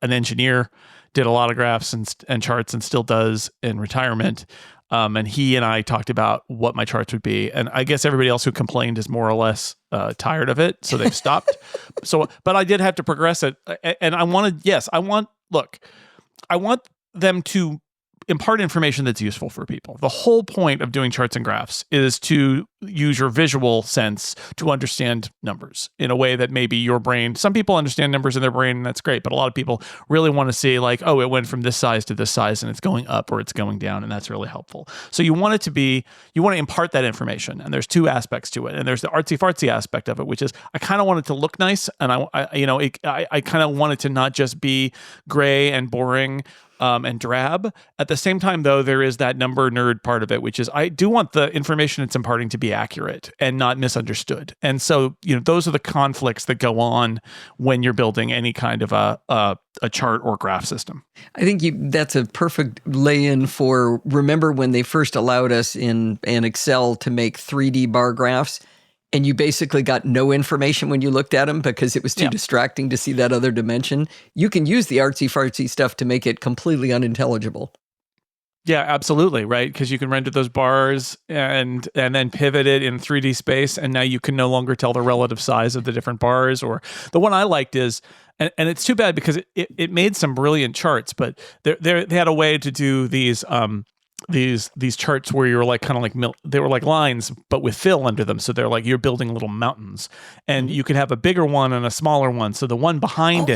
H: engineer, did a lot of graphs and charts and still does in retirement. And he and I talked about what my charts would be. And I guess everybody else who complained is more or less tired of it. So they've stopped. But I did have to progress it. And I want them to impart information that's useful for people. The whole point of doing charts and graphs is to use your visual sense to understand numbers in a way that maybe your brain, some people understand numbers in their brain, and that's great, but a lot of people really want to see like, oh, it went from this size to this size and it's going up or it's going down, and that's really helpful. So you want to impart that information, and there's two aspects to it. And there's the artsy fartsy aspect of it, which is I kind of want it to look nice, and I kind of want it to not just be gray and boring and drab. At the same time, though, there is that number nerd part of it, which is I do want the information it's imparting to be accurate and not misunderstood. And so, those are the conflicts that go on when you're building any kind of a chart or graph system.
A: I think that's a perfect lay-in for, remember when they first allowed us in Excel to make 3D bar graphs? And you basically got no information when you looked at them because it was too distracting to see that other dimension. You can use the artsy-fartsy stuff to make it completely unintelligible.
H: Yeah, absolutely, right? Because you can render those bars and then pivot it in 3D space, and now you can no longer tell the relative size of the different bars. Or the one I liked is, and it's too bad because it made some brilliant charts, but they had a way to do these charts where you're like kind of like they were like lines but with fill under them, so they're like you're building little mountains, and you could have a bigger one and a smaller one, so the one behind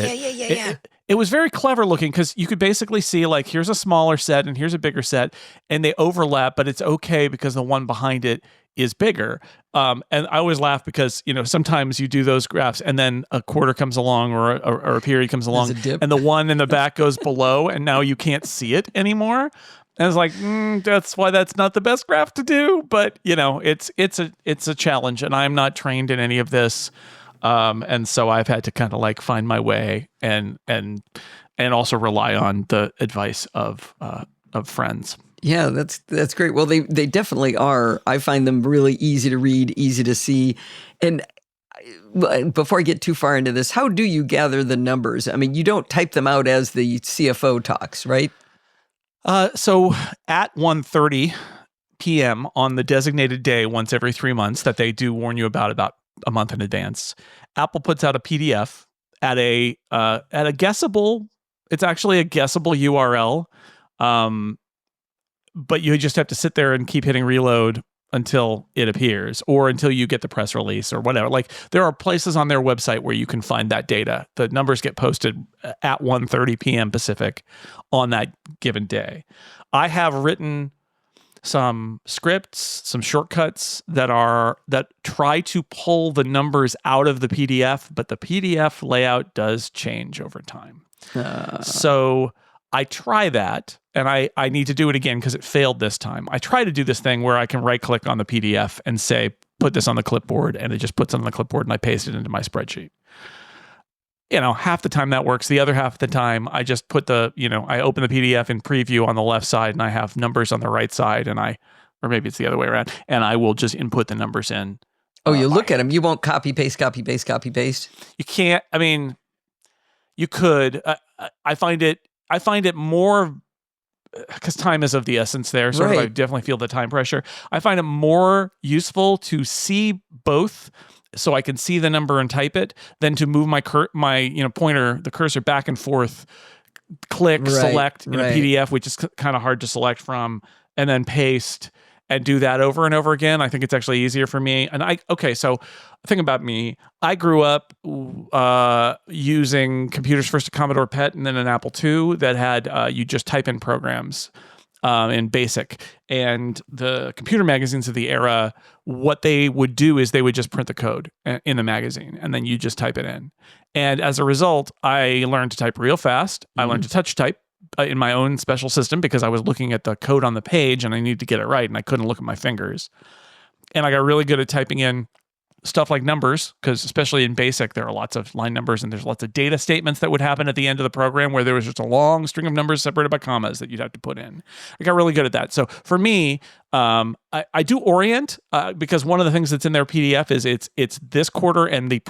H: it was very clever looking, because you could basically see like here's a smaller set and here's a bigger set, and they overlap, but it's okay because the one behind it is bigger. And I always laugh because sometimes you do those graphs and then a quarter comes along or a period comes along and the one in the back goes below, and now you can't see it anymore. And it's like, that's why that's not the best graph to do. But it's a challenge, and I'm not trained in any of this, and so I've had to kind of like find my way and also rely on the advice of friends.
A: Yeah, that's great. Well, they definitely are. I find them really easy to read, easy to see, and before I get too far into this, how do you gather the numbers? I mean, you don't type them out as the CFO talks, right?
H: So at 1:30 p.m. on the designated day, once every 3 months, that they do warn you about a month in advance, Apple puts out a PDF at a guessable. It's actually a guessable URL, but you just have to sit there and keep hitting reload until it appears, or until you get the press release or whatever. Like, there are places on their website where you can find that data. The numbers get posted at 1:30 p.m. Pacific on that given day. I have written some scripts, some shortcuts that try to pull the numbers out of the PDF, but the PDF layout does change over time. So I try that, and I need to do it again because it failed this time. I try to do this thing where I can right-click on the PDF and say, put this on the clipboard, and it just puts it on the clipboard, and I paste it into my spreadsheet. Half the time that works. The other half of the time, I just put I open the PDF in preview on the left side, and I have numbers on the right side, or maybe it's the other way around, and I will just input the numbers in.
A: Oh, you look at them. You won't copy, paste, copy, paste, copy, paste?
H: You can't. I mean, you could. I find it more because time is of the essence there. Sort of, I
A: Right.
H: definitely feel the time pressure. I find it more useful to see both, so I can see the number and type it, than to move my pointer, the cursor, back and forth, click,
A: Right,
H: select in a
A: right.
H: PDF, which is kind of hard to select from, and then paste and do that over and over again. I think it's actually easier for me. And so think about me. I grew up using computers, first a Commodore PET and then an Apple II that had you just type in programs in BASIC. And the computer magazines of the era, what they would do is they would just print the code in the magazine, and then you just type it in. And as a result, I learned to type real fast. I learned to touch type in my own special system because I was looking at the code on the page and I needed to get it right, and I couldn't look at my fingers. And I got really good at typing in stuff like numbers, because especially in BASIC, there are lots of line numbers and there's lots of data statements that would happen at the end of the program where there was just a long string of numbers separated by commas that you'd have to put in. I got really good at that. So for me, I do orient because one of the things that's in their PDF is it's this quarter and the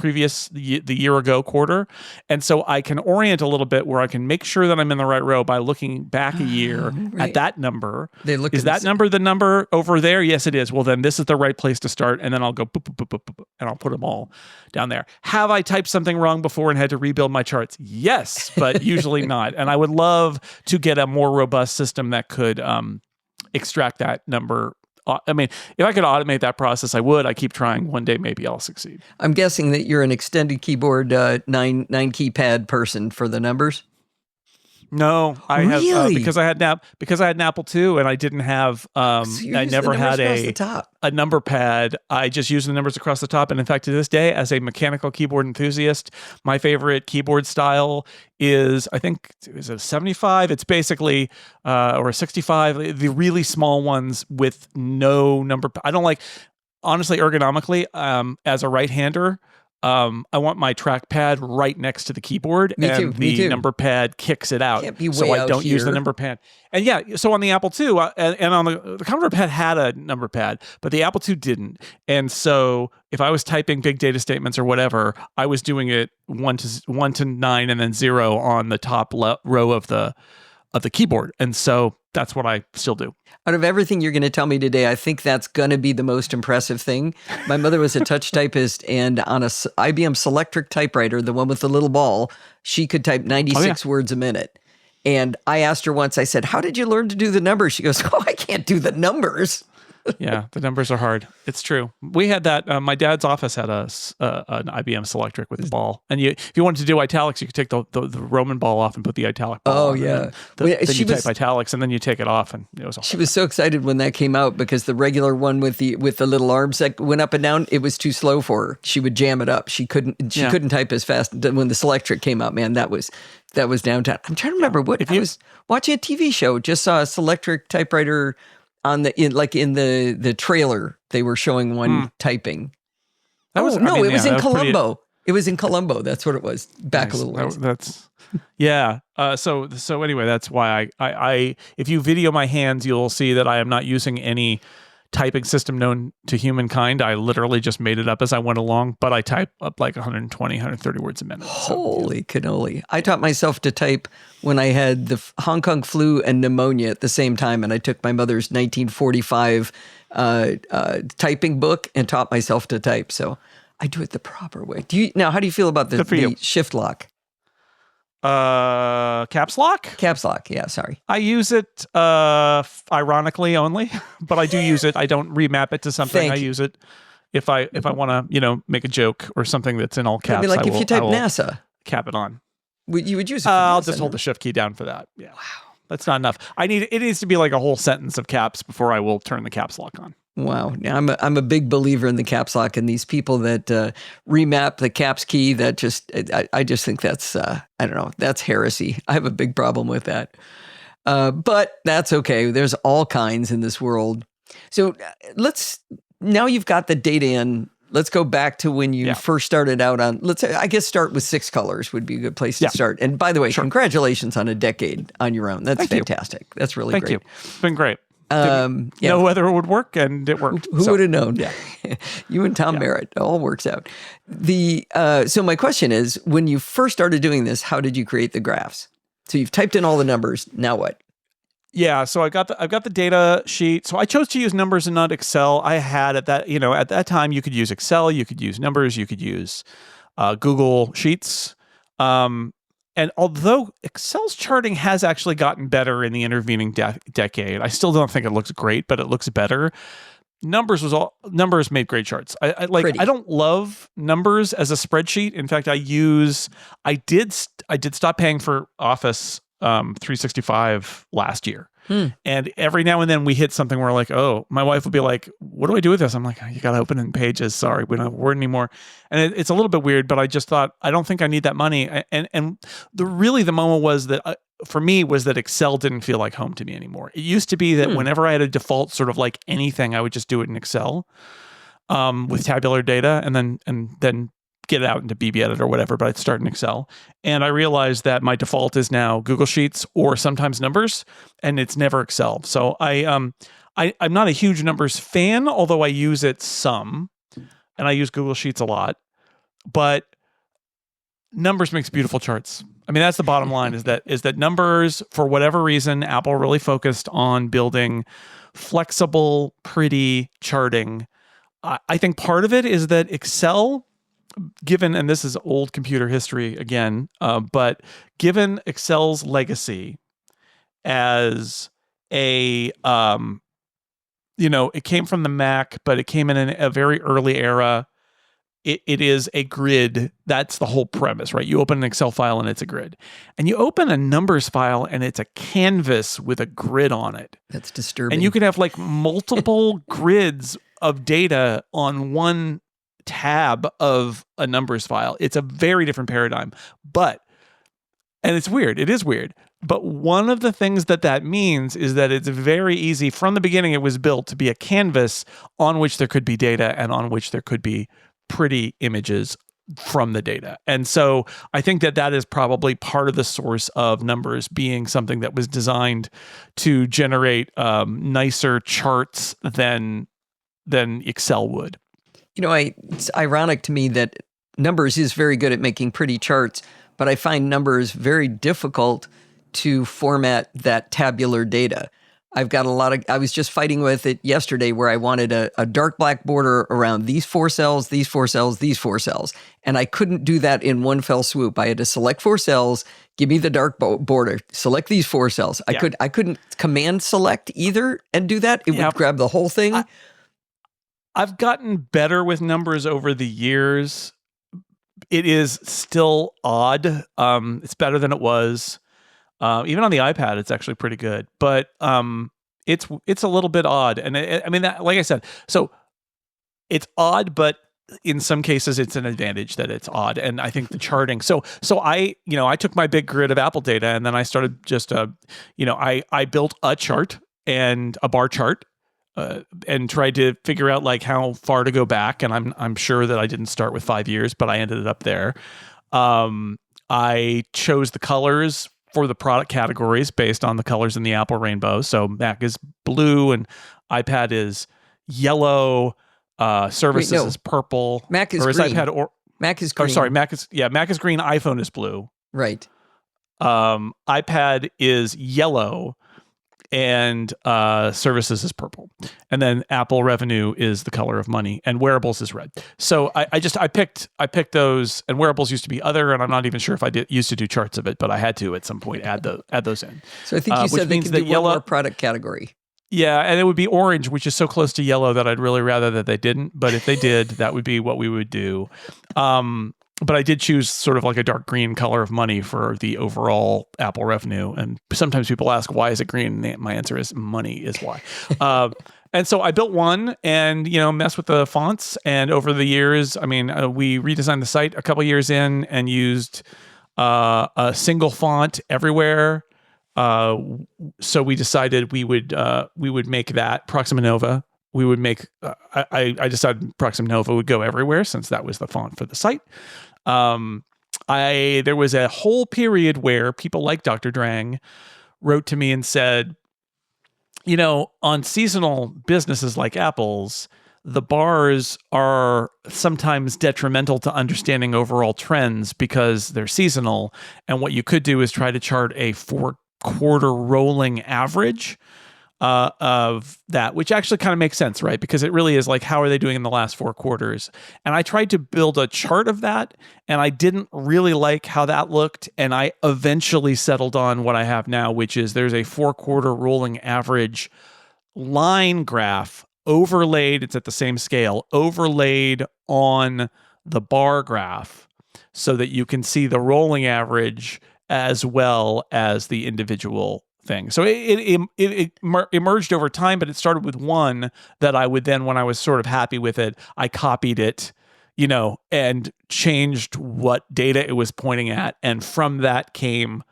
H: year ago quarter. And so I can orient a little bit where I can make sure that I'm in the right row by looking back a year at that number. Is that number the number over there? Yes, it is. Well, then this is the right place to start. And then I'll go boop, boop, boop, boop, boop, and I'll put them all down there. Have I typed something wrong before and had to rebuild my charts? Yes, but usually not. And I would love to get a more robust system that could extract that number. I mean, if I could automate that process, I would. I keep trying. One day, maybe I'll succeed.
A: I'm guessing that you're an extended keyboard nine keypad person for the numbers.
H: No, I
A: Really?
H: have because I had an Apple II and I didn't have
A: So you're
H: I
A: using
H: never
A: the
H: had
A: numbers across the top.
H: a number pad. I just use the numbers across the top. And in fact, to this day, as a mechanical keyboard enthusiast, my favorite keyboard style is, I think, is a 75. It's basically or a 65. The really small ones with no number. I don't like, honestly, ergonomically, as a right-hander. I want my trackpad right next to the keyboard, and the number pad kicks it out,
A: Can't be
H: so
A: way
H: I
A: out
H: don't use the
A: here.
H: number pad. And yeah, so on the Apple II and on the Commodore PET had a number pad, but the Apple II didn't. And so if I was typing big data statements or whatever, I was doing it 1 to 9 and then 0 on the top row of the keyboard. And so that's what I still do.
A: Out of everything you're going to tell me today, I think that's going to be the most impressive thing. My mother was a touch typist, and on a IBM Selectric typewriter, the one with the little ball, she could type 96 words a minute. And I asked her once, I said, how did you learn to do the numbers? She goes, I can't do the numbers.
H: Yeah, the numbers are hard. It's true. We had that. My dad's office had an IBM Selectric with the ball, and if you wanted to do italics, you could take the Roman ball off and put the italic ball.
A: Oh,
H: on,
A: yeah.
H: Then you type italics, and then you take it off, and it was.
A: She was so excited when that came out because the regular one with the little arms that went up and down, it was too slow for her. She would jam it up. She couldn't type as fast. When the Selectric came out, man, that was downtown. I'm trying to remember I was watching a TV show, just saw a Selectric typewriter in the trailer. They were showing one typing. It was in Colombo. It was in Colombo. That's what it was. Back a little ways.
H: That's yeah. So anyway, that's why I if you video my hands, you'll see that I am not using any typing system known to humankind. I literally just made it up as I went along, but I type up like 120, 130 words a minute.
A: Holy cannoli. I taught myself to type when I had the Hong Kong flu and pneumonia at the same time, and I took my mother's 1945 typing book and taught myself to type. So I do it the proper way. How do you feel about the shift lock?
H: Caps lock?
A: Caps lock, yeah, sorry.
H: I use it ironically only, but I do use it. I don't remap it to something. I use it if I want to, make a joke or something that's in all caps.
A: I mean, like if you type NASA,
H: cap it on.
A: You would use it for
H: I'll
A: NASA,
H: just hold the shift key down for that. Yeah. Wow. That's not enough. It needs to be like a whole sentence of caps before I will turn the caps lock on.
A: Wow. Now, I'm a big believer in the caps lock, and these people that remap the caps key, that I just think that's, I don't know, that's heresy. I have a big problem with that. But that's okay. There's all kinds in this world. So now you've got the data in, let's go back to when you first started out on, I guess start with 6 colors would be a good place to start. And by the way, congratulations on a decade on your own. That's fantastic. That's really great.
H: Thank you. It's been great. Know whether it would work, and it worked.
A: Who would have known? Yeah. You and Tom Merritt, it all works out. So my question is, when you first started doing this, how did you create the graphs? So you've typed in all the numbers. Now what?
H: Yeah, so I've got the data sheet. So I chose to use numbers and not Excel. I had at that time you could use Excel, you could use numbers, you could use Google Sheets. And although Excel's charting has actually gotten better in the intervening decade, I still don't think it looks great, but it looks better. Numbers made great charts. I don't love numbers as a spreadsheet. In fact, I did stop paying for Office 365 last year. And every now and then we hit something where like, oh, my wife would be like, what do I do with this? I'm like, oh, you got to open it in Pages. Sorry, we don't have Word anymore. And it's a little bit weird, but I just thought, I don't think I need that money. And the moment was that for me was that Excel didn't feel like home to me anymore. It used to be that whenever I had a default sort of like anything, I would just do it in Excel with tabular data and then get it out into BB Edit or whatever, but I'd start in Excel. And I realized that my default is now Google Sheets or sometimes numbers, and it's never Excel. So I'm not a huge numbers fan, although I use it some, and I use Google Sheets a lot. But numbers makes beautiful charts. I mean, that's the bottom line is that numbers, for whatever reason, Apple really focused on building flexible, pretty charting. I think part of it is that Excel, given, and this is old computer history again, but given Excel's legacy as it came from the Mac, but it came in a very early era. It is a grid. That's the whole premise, right? You open an Excel file and it's a grid. And you open a numbers file and it's a canvas with a grid on it.
A: That's disturbing.
H: And you can have like multiple grids of data on one tab of a numbers file. It's a very different paradigm, and it's weird. It is weird. But one of the things that means is that it's very easy. From the beginning, it was built to be a canvas on which there could be data and on which there could be pretty images from the data. And so I think that is probably part of the source of numbers being something that was designed to generate nicer charts than Excel would.
A: It's ironic to me that numbers is very good at making pretty charts, but I find numbers very difficult to format that tabular data. I've got I was just fighting with it yesterday where I wanted a dark black border around these 4 cells, these 4 cells, these 4 cells. And I couldn't do that in one fell swoop. I had to select 4 cells, give me the dark border, select these 4 cells. I couldn't command select either and do that. It would grab the whole thing.
H: I've gotten better with numbers over the years. It is still odd. It's better than it was. Even on the iPad, it's actually pretty good. But it's a little bit odd. And like I said, so it's odd, but in some cases it's an advantage that it's odd. And I think the charting. So I took my big grid of Apple data and then I started just I built a chart and a bar chart. And tried to figure out like how far to go back, and I'm sure that I didn't start with 5 years, but I ended up there. I chose the colors for the product categories based on the colors in the Apple rainbow. So Mac is blue and iPad is yellow. Services is purple.
A: Mac is green. Mac is green.
H: Mac is green. iPhone is blue.
A: Right.
H: iPad is yellow. And services is purple, and then Apple revenue is the color of money, and wearables is red. So I picked those, and wearables used to be other, and I'm not even sure if I used to do charts of it, but I had to at some point add those in.
A: So I think you said they could do one more product category.
H: Yeah, and it would be orange, which is so close to yellow that I'd really rather that they didn't. But if they did, that would be what we would do. But I did choose sort of like a dark green color of money for the overall Apple revenue. And sometimes people ask, why is it green? And my answer is money is why. And so I built one and, messed with the fonts. And over the years, we redesigned the site a couple years in and used a single font everywhere. So we decided we would make that Proxima Nova. We would make, I decided Proxima Nova would go everywhere since that was the font for the site. There was a whole period where people like Dr. Drang wrote to me and said, on seasonal businesses like Apple's, the bars are sometimes detrimental to understanding overall trends because they're seasonal. And what you could do is try to chart a 4 quarter rolling average of that, which actually kind of makes sense, right? Because it really is like, how are they doing in the last 4 quarters? And I tried to build a chart of that, and I didn't really like how that looked. And I eventually settled on what I have now, which is there's a 4-quarter rolling average line graph overlaid. It's at the same scale, overlaid on the bar graph so that you can see the rolling average as well as the individual thing. So it emerged over time, but it started with one that I would then, when I was sort of happy with it, I copied it, and changed what data it was pointing at. And from that came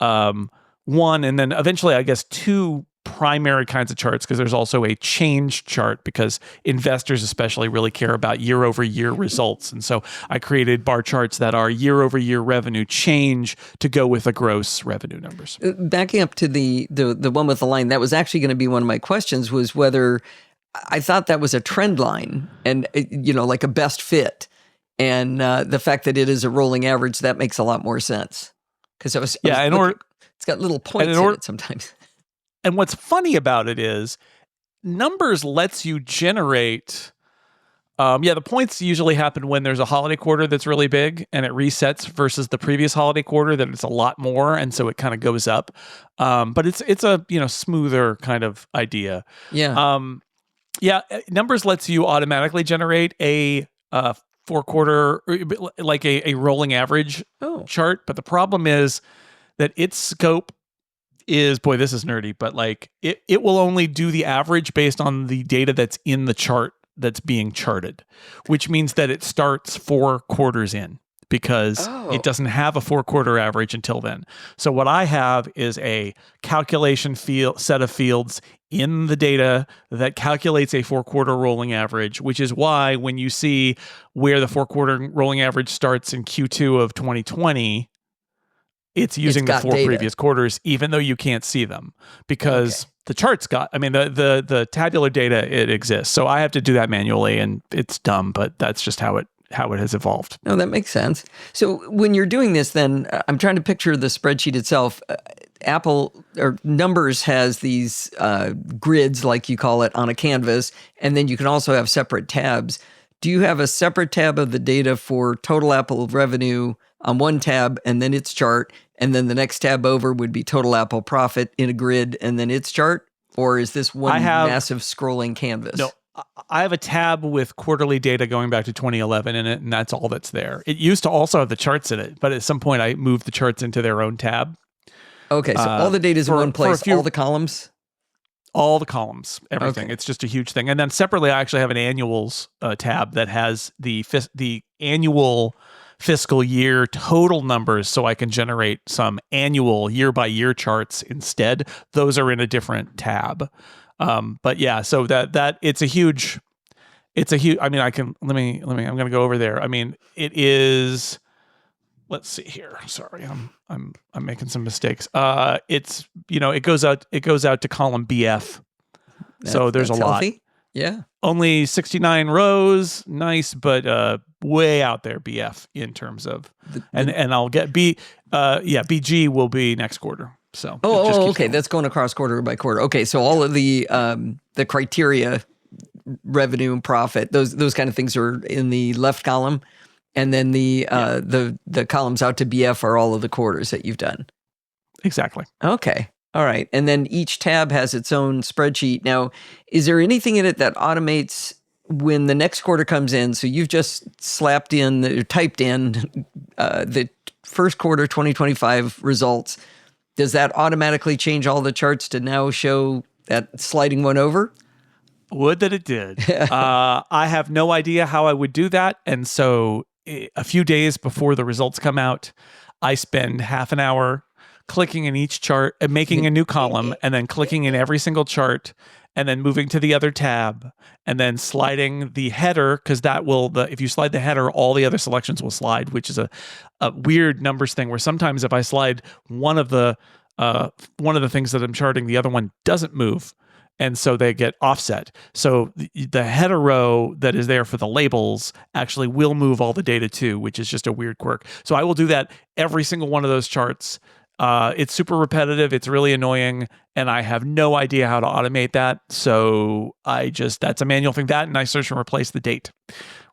H: one, and then eventually, I guess, 2 primary kinds of charts, because there's also a change chart, because investors especially really care about year-over-year results. And so I created bar charts that are year-over-year revenue change to go with the gross revenue numbers.
A: Backing up to the one with the line, that was actually going to be one of my questions, was whether I thought that was a trend line and, like a best fit. And the fact that it is a rolling average, that makes a lot more sense. Because it's got little points in it sometimes.
H: And what's funny about it is numbers lets you generate. The points usually happen when there's a holiday quarter that's really big and it resets versus the previous holiday quarter that it's a lot more, and so it kind of goes up. But it's a smoother kind of idea.
A: Yeah.
H: Numbers lets you automatically generate a 4-quarter, like a rolling average chart. But the problem is that its scope is, boy, this is nerdy, but like it will only do the average based on the data that's in the chart that's being charted, which means that it starts 4 quarters in, because it doesn't have a 4-quarter average until then. So what I have is a calculation set of fields in the data that calculates a 4-quarter rolling average, which is why when you see where the 4-quarter rolling average starts in Q2 of 2020, it's using the 4 previous quarters, even though you can't see them, because the chart's the tabular data, it exists. So I have to do that manually, and it's dumb, but that's just how it has evolved.
A: No, that makes sense. So when you're doing this, then I'm trying to picture the spreadsheet itself. Apple or Numbers has these grids, like you call it, on a canvas, and then you can also have separate tabs. Do you have a separate tab of the data for total Apple revenue on one tab and then its chart, and then the next tab over would be total Apple profit in a grid and then its chart? Or is this one massive scrolling canvas?
H: No, I have a tab with quarterly data going back to 2011 in it, and that's all that's there. It used to also have the charts in it, but at some point I moved the charts into their own tab.
A: Okay, so all the data is in one place, all the columns?
H: All the columns, everything. Okay. It's just a huge thing. And then separately, I actually have an annuals tab that has the annual fiscal year total numbers, so I can generate some annual year-by-year charts instead. Those are in a different tab. But yeah, so that it's a huge. I mean, I'm going to go over there. I mean, it is. Let's see here. Sorry, I'm making some mistakes. It's it goes out to column BF. So there's a lot.
A: Healthy. Yeah.
H: Only 69 rows. Nice, but way out there BF in terms of and I'll get BG will be next quarter. So
A: okay, that's going across quarter by quarter. Okay, so all of the criteria, revenue and profit, those kind of things are in the left column. And then the columns out to BF are all of the quarters that you've done.
H: Exactly.
A: Okay. All right. And then each tab has its own spreadsheet. Now, is there anything in it that automates when the next quarter comes in? So you've just typed in the first quarter 2025 results. Does that automatically change all the charts to now show that sliding one over?
H: Would that it did. I have no idea how I would do that. And so a few days before the results come out, I spend half an hour clicking in each chart and making a new column, and then clicking in every single chart, and then moving to the other tab, and then sliding the header, because if you slide the header, all the other selections will slide, which is a weird numbers thing where sometimes if I slide one of the things that I'm charting, the other one doesn't move. And so they get offset. So the header row that is there for the labels actually will move all the data too, which is just a weird quirk. So I will do that every single one of those charts It's super repetitive. It's really annoying, and I have no idea how to automate that. So that's a manual thing. That, and I search and replace the date,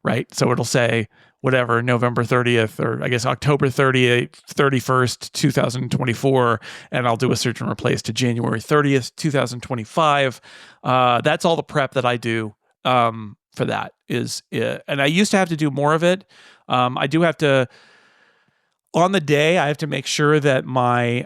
H: right? So it'll say whatever, November 30th, or I guess October 30th, 31st, 2024, and I'll do a search and replace to January 30th, 2025. That's all the prep that I do for that and I used to have to do more of it. I do have to, on the day, I have to make sure that my,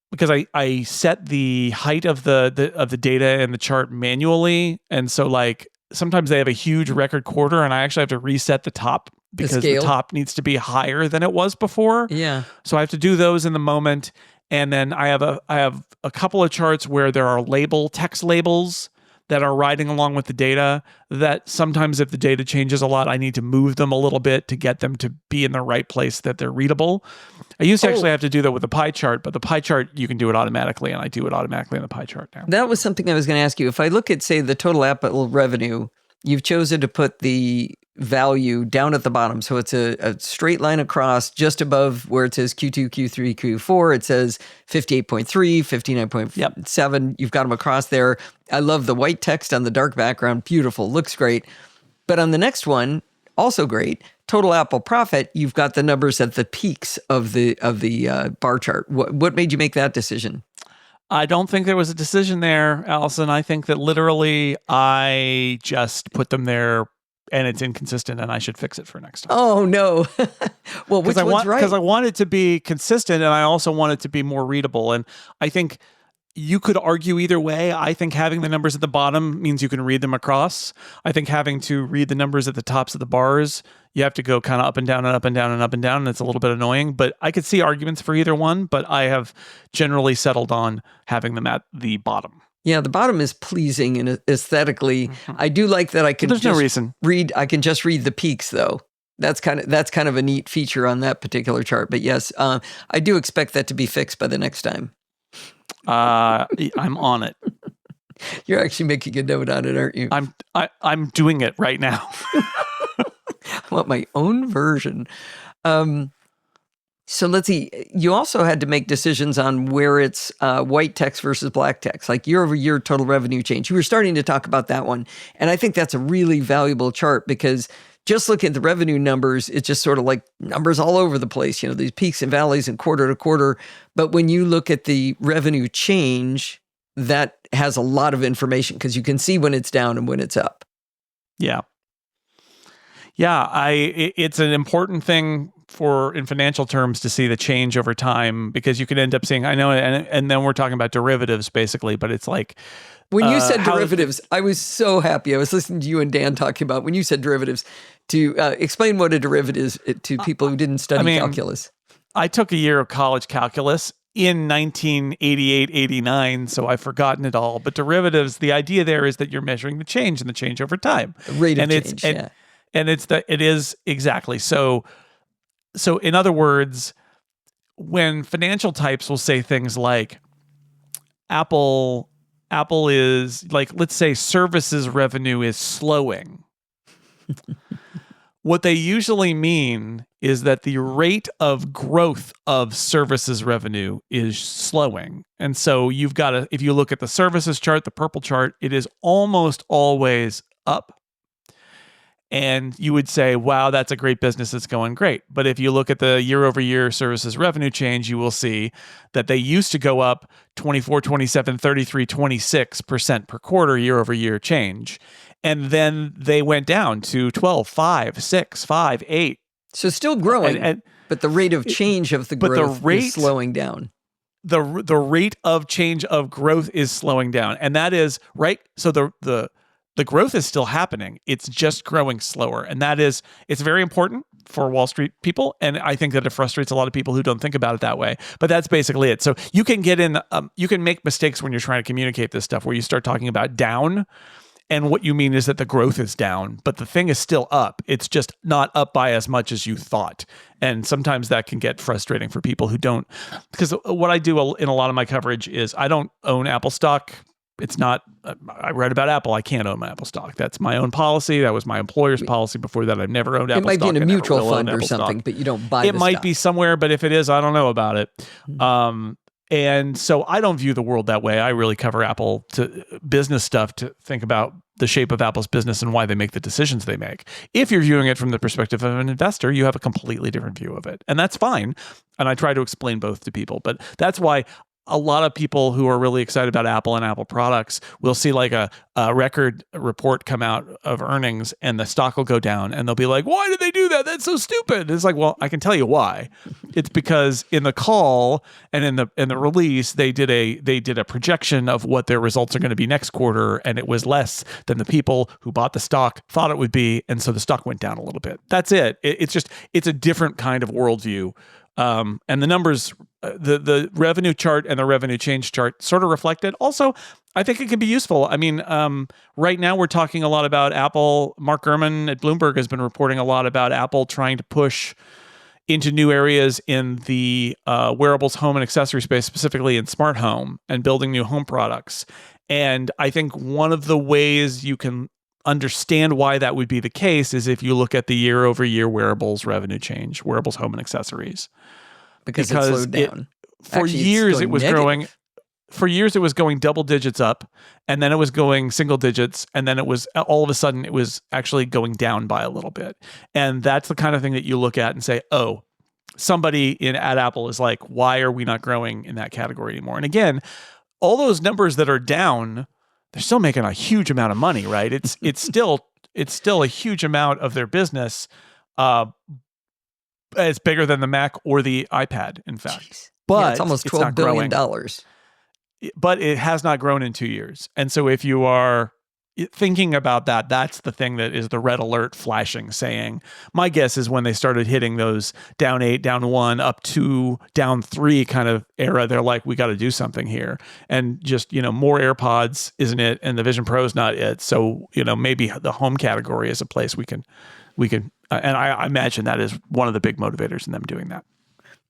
H: because I set the height of the data and the chart manually. And so like, sometimes they have a huge record quarter and I actually have to reset the top because the top needs to be higher than it was before.
A: Yeah.
H: So I have to do those in the moment. And then I have a couple of charts where there are text labels that are riding along with the data that sometimes if the data changes a lot, I need to move them a little bit to get them to be in the right place that they're readable. I used to actually have to do that with the pie chart, but the pie chart, you can do it automatically, and I do it automatically in the pie chart now.
A: That was something I was going to ask you. If I look at, say, the total Apple revenue, you've chosen to put the value down at the bottom. So it's a straight line across just above where it says Q2, Q3, Q4. It says 58.3, 59.7. You've got them across there. I love the white text on the dark background. Beautiful. Looks great. But on the next one, also great, total Apple profit, you've got the numbers at the peaks of the bar chart. What made you make that decision?
H: I don't think there was a decision there, Allison. I think that literally I just put them there and it's inconsistent and I should fix it for next time.
A: Oh, no. Well, which one's right?
H: Because I want it to be consistent and I also want it to be more readable. And I think you could argue either way. I think having the numbers at the bottom means you can read them across. I think having to read the numbers at the tops of the bars, you have to go kind of up and down and up and down and up and down, and it's a little bit annoying. But I could see arguments for either one, but I have generally settled on having them at the bottom.
A: Yeah, the bottom is pleasing and aesthetically. Mm-hmm. I do like that I can
H: There's no reason.
A: I can just read the peaks though. That's kind of a neat feature on that particular chart. But yes, I do expect that to be fixed by the next time.
H: I'm on it.
A: You're actually making a note on it, aren't you?
H: I'm doing it right now.
A: I want my own version. So let's see. You also had to make decisions on where it's white text versus black text, like year over year total revenue change. You were starting to talk about that one. And I think that's a really valuable chart because just looking at the revenue numbers, it's just sort of like numbers all over the place, these peaks and valleys and quarter to quarter. But when you look at the revenue change, that has a lot of information because you can see when it's down and when it's up.
H: Yeah. Yeah, it's an important thing in financial terms to see the change over time because you could end up seeing, I know, and then we're talking about derivatives basically, but it's like...
A: When you said derivatives, I was so happy. I was listening to you and Dan talking about when you said derivatives to explain what a derivative is to people who didn't study calculus.
H: I took a year of college calculus in 1988, 89, so I've forgotten it all. But derivatives, the idea there is that you're measuring the change and the change over time.
A: The rate of change, yeah.
H: And it is exactly. So in other words, when financial types will say things like Apple is like, let's say services revenue is slowing. What they usually mean is that the rate of growth of services revenue is slowing. And so you've got if you look at the services chart, the purple chart, it is almost always up. And you would say, wow, that's a great business. It's going great. But if you look at the year over year services revenue change, you will see that they used to go up 24, 27, 33, 26% per quarter year over year change. And then they went down to 12, 5, 6, 5, 8.
A: So still growing, but the rate of change of the growth is slowing down.
H: The rate of change of growth is slowing down. And that is, right? So the growth is still happening. It's just growing slower. And it's very important for Wall Street people. And I think that it frustrates a lot of people who don't think about it that way. But that's basically it. So you can you can make mistakes when you're trying to communicate this stuff where you start talking about down. And what you mean is that the growth is down, but the thing is still up. It's just not up by as much as you thought. And sometimes that can get frustrating for people who don't. Because what I do in a lot of my coverage is I don't own Apple stock it's not, I read about Apple. I can't own my Apple stock. That's my own policy. That was my employer's policy before that. I've never owned Apple stock.
A: It might be in a
H: I never
A: mutual
H: will own
A: fund or
H: Apple
A: something,
H: stock.
A: but you don't buy
H: It
A: the
H: might
A: stock.
H: be somewhere, but if it is, I don't know about it. And so I don't view the world that way. I really cover Apple to business stuff to think about the shape of Apple's business and why they make the decisions they make. If you're viewing it from the perspective of an investor, you have a completely different view of it. And that's fine. And I try to explain both to people. But that's why a lot of people who are really excited about Apple and Apple products will see like a record report come out of earnings and the stock will go down and they'll be like, why did they do that? That's so stupid. It's like, well, I can tell you why. It's because in the call and in the release, they did a projection of what their results are going to be next quarter, and it was less than the people who bought the stock thought it would be, and so the stock went down a little bit. That's it. It's a different kind of worldview. And the numbers, the revenue chart and the revenue change chart sort of reflect it. Also, I think it can be useful. I mean, right now we're talking a lot about Apple. Mark Gurman at Bloomberg has been reporting a lot about Apple trying to push into new areas in the wearables, home, and accessory space, specifically in smart home, and building new home products. And I think one of the ways you can understand why that would be the case is if you look at the year-over-year wearables revenue change, wearables, home, and accessories.
A: Because it slowed down.
H: For years it was growing. For years it was going double digits up, and then it was going single digits, and then it was all of a sudden it was actually going down by a little bit. And that's the kind of thing that you look at and say, oh, somebody at Apple is like, why are we not growing in that category anymore? And again, all those numbers that are down, they're still making a huge amount of money, right? It's still a huge amount of their business. It's bigger than the Mac or the iPad, in fact.
A: Jeez.
H: But
A: yeah, it's almost $12 billion.
H: But it has not grown in 2 years. And so if you are thinking about that, that's the thing that is the red alert flashing, saying, my guess is when they started hitting those down 8, down 1, up 2, down 3 kind of era, they're like, we got to do something here. And just, more AirPods isn't it, and the Vision Pro is not it. So, maybe the home category is a place we can, and I imagine that is one of the big motivators in them doing that.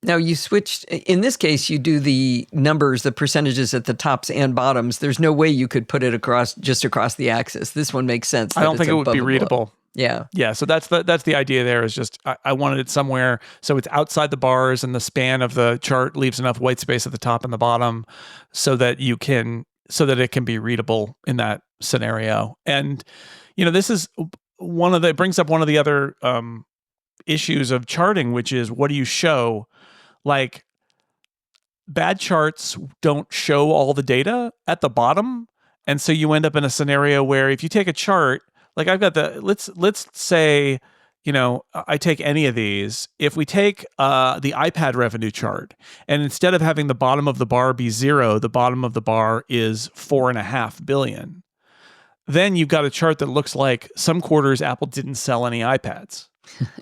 A: Now you switched, in this case, you do the numbers, the percentages at the tops and bottoms. There's no way you could put it across the axis. This one makes sense.
H: I don't think it would be readable.
A: Yeah.
H: Yeah. So that's the idea there, is just, I wanted it somewhere so it's outside the bars and the span of the chart leaves enough white space at the top and the bottom so that it can be readable in that scenario. And, this is it brings up one of the other issues of charting, which is, what do you show? Like, bad charts don't show all the data at the bottom. And so you end up in a scenario where if you take a chart, like I've got let's say, I take any of these. If we take the iPad revenue chart, and instead of having the bottom of the bar be 0, the bottom of the bar is 4.5 billion. Then you've got a chart that looks like some quarters Apple didn't sell any iPads,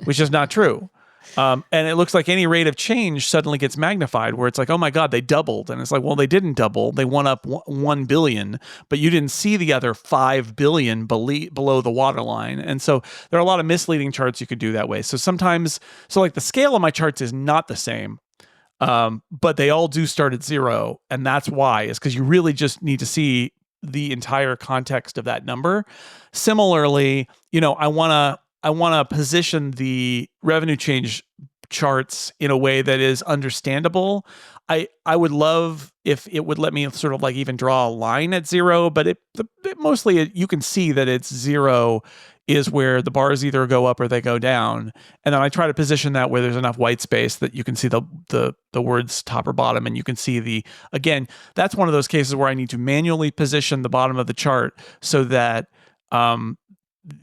H: which is not true. And it looks like any rate of change suddenly gets magnified, where it's like, oh my God, they doubled. And it's like, well, they didn't double. They went up 1 billion, but you didn't see the other 5 billion below the waterline. And so there are a lot of misleading charts you could do that way. So sometimes, like the scale of my charts is not the same, but they all do start at 0. And that's why, is because you really just need to see the entire context of that number. Similarly, I want to position the revenue change charts in a way that is understandable. I would love if it would let me sort of like even draw a line at 0, but mostly you can see that it's 0 is where the bars either go up or they go down. And then I try to position that where there's enough white space that you can see the words top or bottom, and you can see again, that's one of those cases where I need to manually position the bottom of the chart so that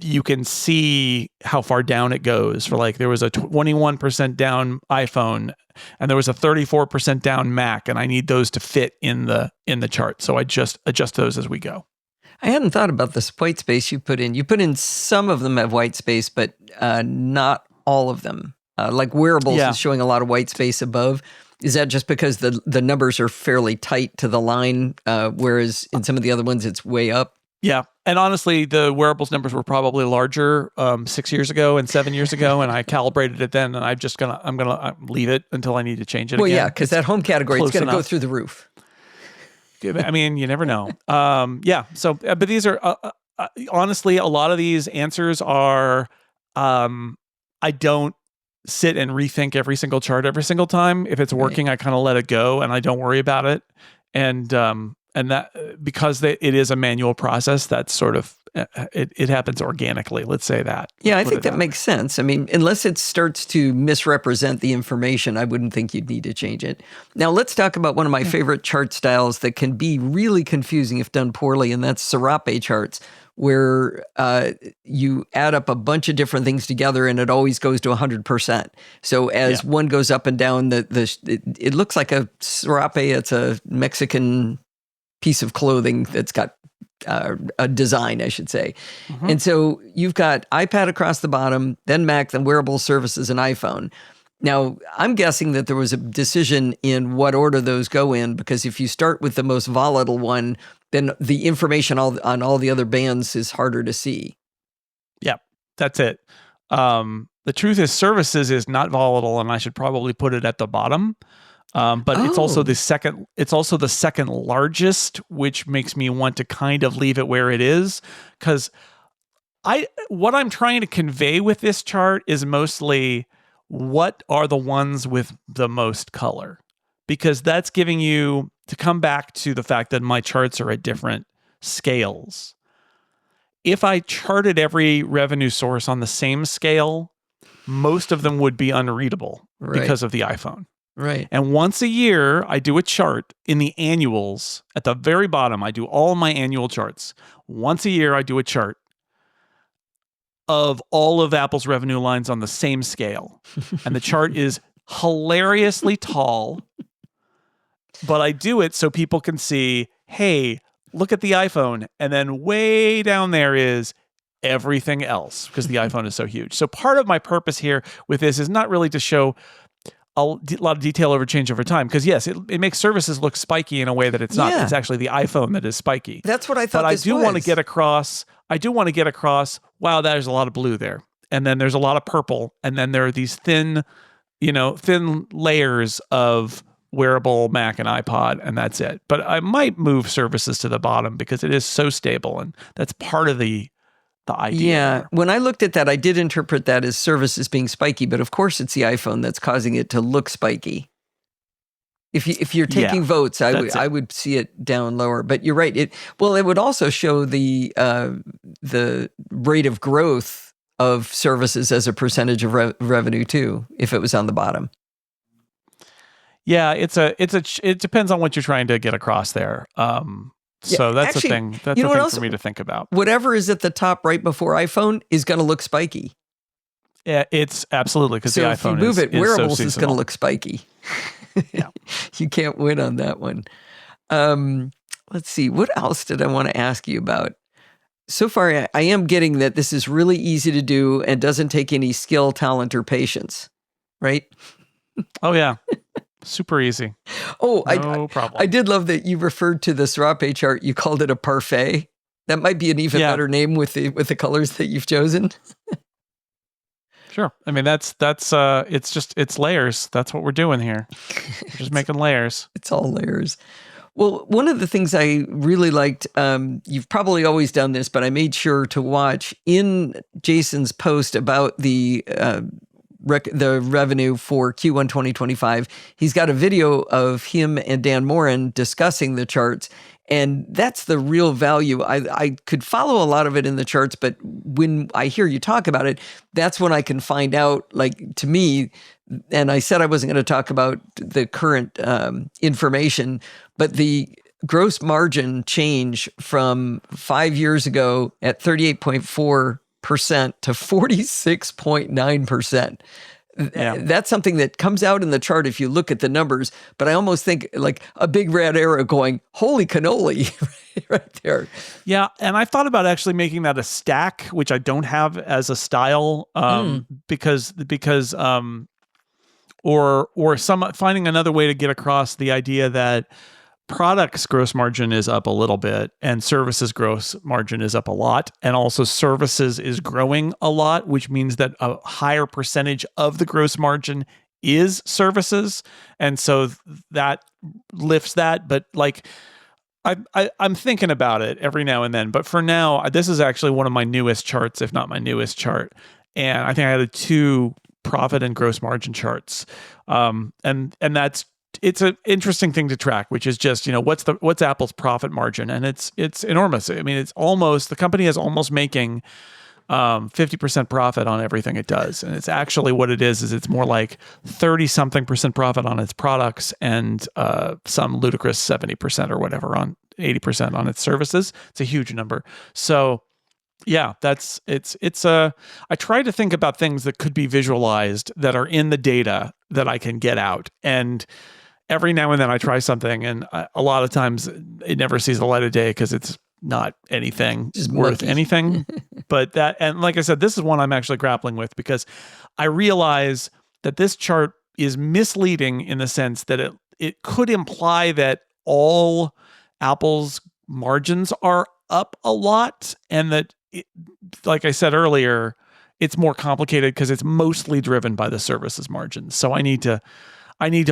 H: you can see how far down it goes. For like, there was a 21% down iPhone and there was a 34% down Mac, and I need those to fit in the chart. So I just adjust those as we go.
A: I hadn't thought about this white space you put in. You put in some of them have white space, but not all of them. Like wearables is showing a lot of white space above. Is that just because the numbers are fairly tight to the line, whereas in some of the other ones it's way up?
H: Yeah. And honestly, the wearables numbers were probably larger 6 years ago and 7 years ago, and I calibrated it then, and I'm gonna leave it until I need to change it again.
A: Well, yeah, because that home category is going to go through the roof.
H: I mean, you never know. Yeah. So, but these are honestly, a lot of these answers are. I don't sit and rethink every single chart every single time. If it's working, I kind of let it go and I don't worry about it. And that because it is a manual process, that's sort of it happens organically. Let's say that.
A: Yeah, I think that makes sense. I mean, unless it starts to misrepresent the information, I wouldn't think you'd need to change it. Now, let's talk about one of my favorite chart styles that can be really confusing if done poorly, and that's Serape charts, where you add up a bunch of different things together and it always goes to 100%. So as one goes up and down, it looks like a Serape. It's a Mexican piece of clothing that's got a design, I should say. Mm-hmm. And so you've got iPad across the bottom, then Mac, then wearable services, and iPhone. Now, I'm guessing that there was a decision in what order those go in, because if you start with the most volatile one, then the information on all the other bands is harder to see.
H: Yeah, that's it. The truth is services is not volatile, and I should probably put it at the bottom. But it's also the second. It's also the second largest, which makes me want to kind of leave it where it is, because what I'm trying to convey with this chart is mostly what are the ones with the most color, because that's giving you to come back to the fact that my charts are at different scales. If I charted every revenue source on the same scale, most of them would be unreadable because of the iPhone.
A: Right.
H: And once a year, I do a chart in the annuals. At the very bottom, I do all my annual charts. Once a year, I do a chart of all of Apple's revenue lines on the same scale. And the chart is hilariously tall, but I do it so people can see, hey, look at the iPhone. And then way down there is everything else, because the iPhone is so huge. So part of my purpose here with this is not really to show a lot of detail over change over time, because yes, it makes services look spiky in a way that it's not. It's actually the iPhone that is spiky.
A: That's what I thought.
H: But I do want to get across. Wow, there's a lot of blue there, and then there's a lot of purple, and then there are these thin layers of wearable Mac and iPod, and that's it. But I might move services to the bottom because it is so stable, and that's part of the idea.
A: Yeah, when I looked at that, I did interpret that as services being spiky, but of course it's the iPhone that's causing it to look spiky. If you're taking votes, I would see it down lower. But you're right. It would also show the rate of growth of services as a percentage of revenue too, if it was on the bottom.
H: Yeah, it depends on what you're trying to get across there. So that's actually, a thing. That's a thing for me to think about.
A: Whatever is at the top right before iPhone is going to look spiky.
H: Yeah, it's absolutely, because the iPhone
A: if you move it, wearables is going to look spiky.
H: Yeah,
A: you can't win on that one. Let's see. What else did I want to ask you about? So far, I am getting that this is really easy to do and doesn't take any skill, talent, or patience, right?
H: Oh, yeah. Super easy.
A: Oh,
H: no problem.
A: I did love that you referred to the Serape chart. You called it a parfait. That might be an even better name with the colors that you've chosen.
H: Sure. I mean, it's layers. That's what we're doing here. We're just making layers.
A: It's all layers. Well, one of the things I really liked, you've probably always done this, but I made sure to watch in Jason's post about the revenue for Q1 2025. He's got a video of him and Dan Morin discussing the charts, and that's the real value. I could follow a lot of it in the charts, but when I hear you talk about it, that's when I can find out, like, to me, and I said I wasn't going to talk about the current information, but the gross margin change from 5 years ago at 38.4% to 46.9%. Yeah. That's something that comes out in the chart if you look at the numbers, but I almost think like a big red arrow going, holy cannoli, right there.
H: Yeah, and I thought about actually making that a stack, which I don't have as a style, because finding another way to get across the idea that products gross margin is up a little bit and services gross margin is up a lot, and also services is growing a lot, which means that a higher percentage of the gross margin is services, and so that lifts that. But like, I'm thinking about it every now and then, but for now, this is actually one of my newest charts, if not my newest chart. And I think I had 2 profit and gross margin charts. And it's an interesting thing to track, which is just, what's Apple's profit margin? And it's enormous. I mean, the company is almost making 50% profit on everything it does. And it's actually what it is it's more like 30-something% profit on its products and some ludicrous 70% or whatever on 80% on its services. It's a huge number. So yeah, I try to think about things that could be visualized that are in the data that I can get out. And every now and then I try something, and a lot of times it never sees the light of day because it's not anything
A: Just
H: worth
A: monkeys.
H: anything. But and like I said, this is one I'm actually grappling with because I realize that this chart is misleading in the sense that it could imply that all Apple's margins are up a lot, and that, like I said earlier, it's more complicated because it's mostly driven by the services margins. So I need to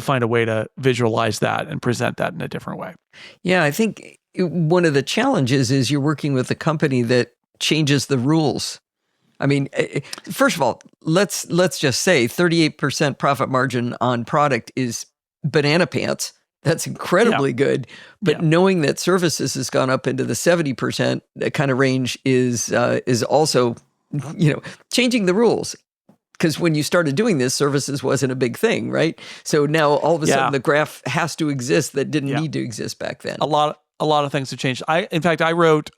H: find a way to visualize that and present that in a different way.
A: Yeah, I think one of the challenges is you're working with a company that changes the rules. I mean, first of all, let's just say 38% profit margin on product is banana pants. That's incredibly good. But knowing that services has gone up into the 70% kind of range is also, changing the rules. Because when you started doing this, services wasn't a big thing, right? So now all of a sudden the graph has to exist that didn't need to exist back then.
H: A lot of things have changed. In fact, I wrote,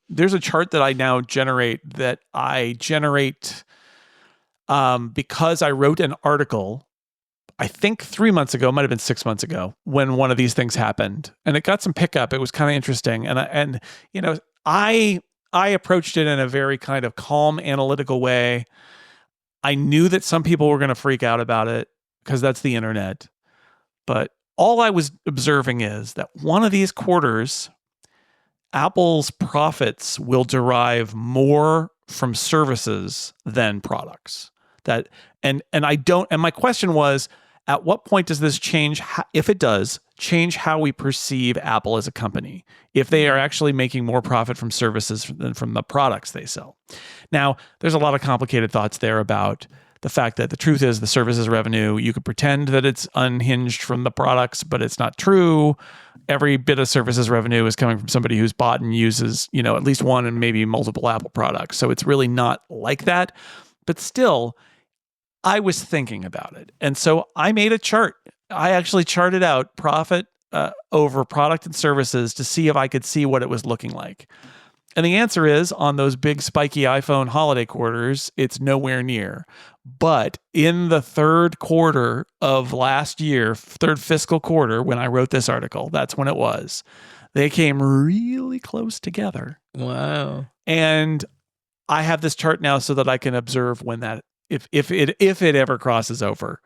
H: there's a chart that I now generate because I wrote an article, I think 3 months ago, might have been 6 months ago, when one of these things happened, and it got some pickup. It was kind of interesting, and I approached it in a very kind of calm, analytical way. I knew that some people were going to freak out about it because that's the internet, but all I was observing is that one of these quarters, Apple's profits will derive more from services than products. And my question was, at what point does this change, if it does, change how we perceive Apple as a company, if they are actually making more profit from services than from the products they sell? Now, there's a lot of complicated thoughts there about the fact that the truth is the services revenue, you could pretend that it's unhinged from the products, but it's not true. Every bit of services revenue is coming from somebody who's bought and uses, at least one and maybe multiple Apple products. So it's really not like that. But still, I was thinking about it. And so I made a chart. I actually charted out profit over product and services to see if I could see what it was looking like. And the answer is, on those big spiky iPhone holiday quarters, it's nowhere near. But in the third quarter of last year, third fiscal quarter, when I wrote this article, that's when it was. They came really close together.
A: Wow.
H: And I have this chart now so that I can observe when that, if it ever crosses over,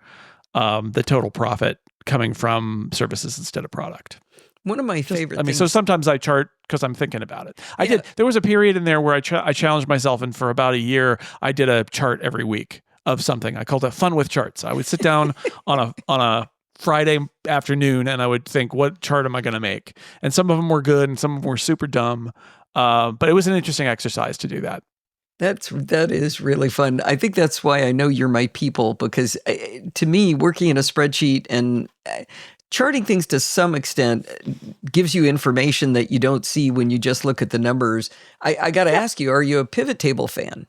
H: the total profit coming from services instead of product.
A: One of my favorite things.
H: So sometimes I chart because I'm thinking about it. There was a period in there where I challenged myself, and for about a year, I did a chart every week of something. I called it Fun with Charts. I would sit down on a Friday afternoon, and I would think, what chart am I going to make? And some of them were good, and some of them were super dumb. But it was an interesting exercise to do that.
A: That is really fun. I think that's why I know you're my people, because to me, working in a spreadsheet and charting things to some extent gives you information that you don't see when you just look at the numbers. I got to ask you, are you a pivot table fan?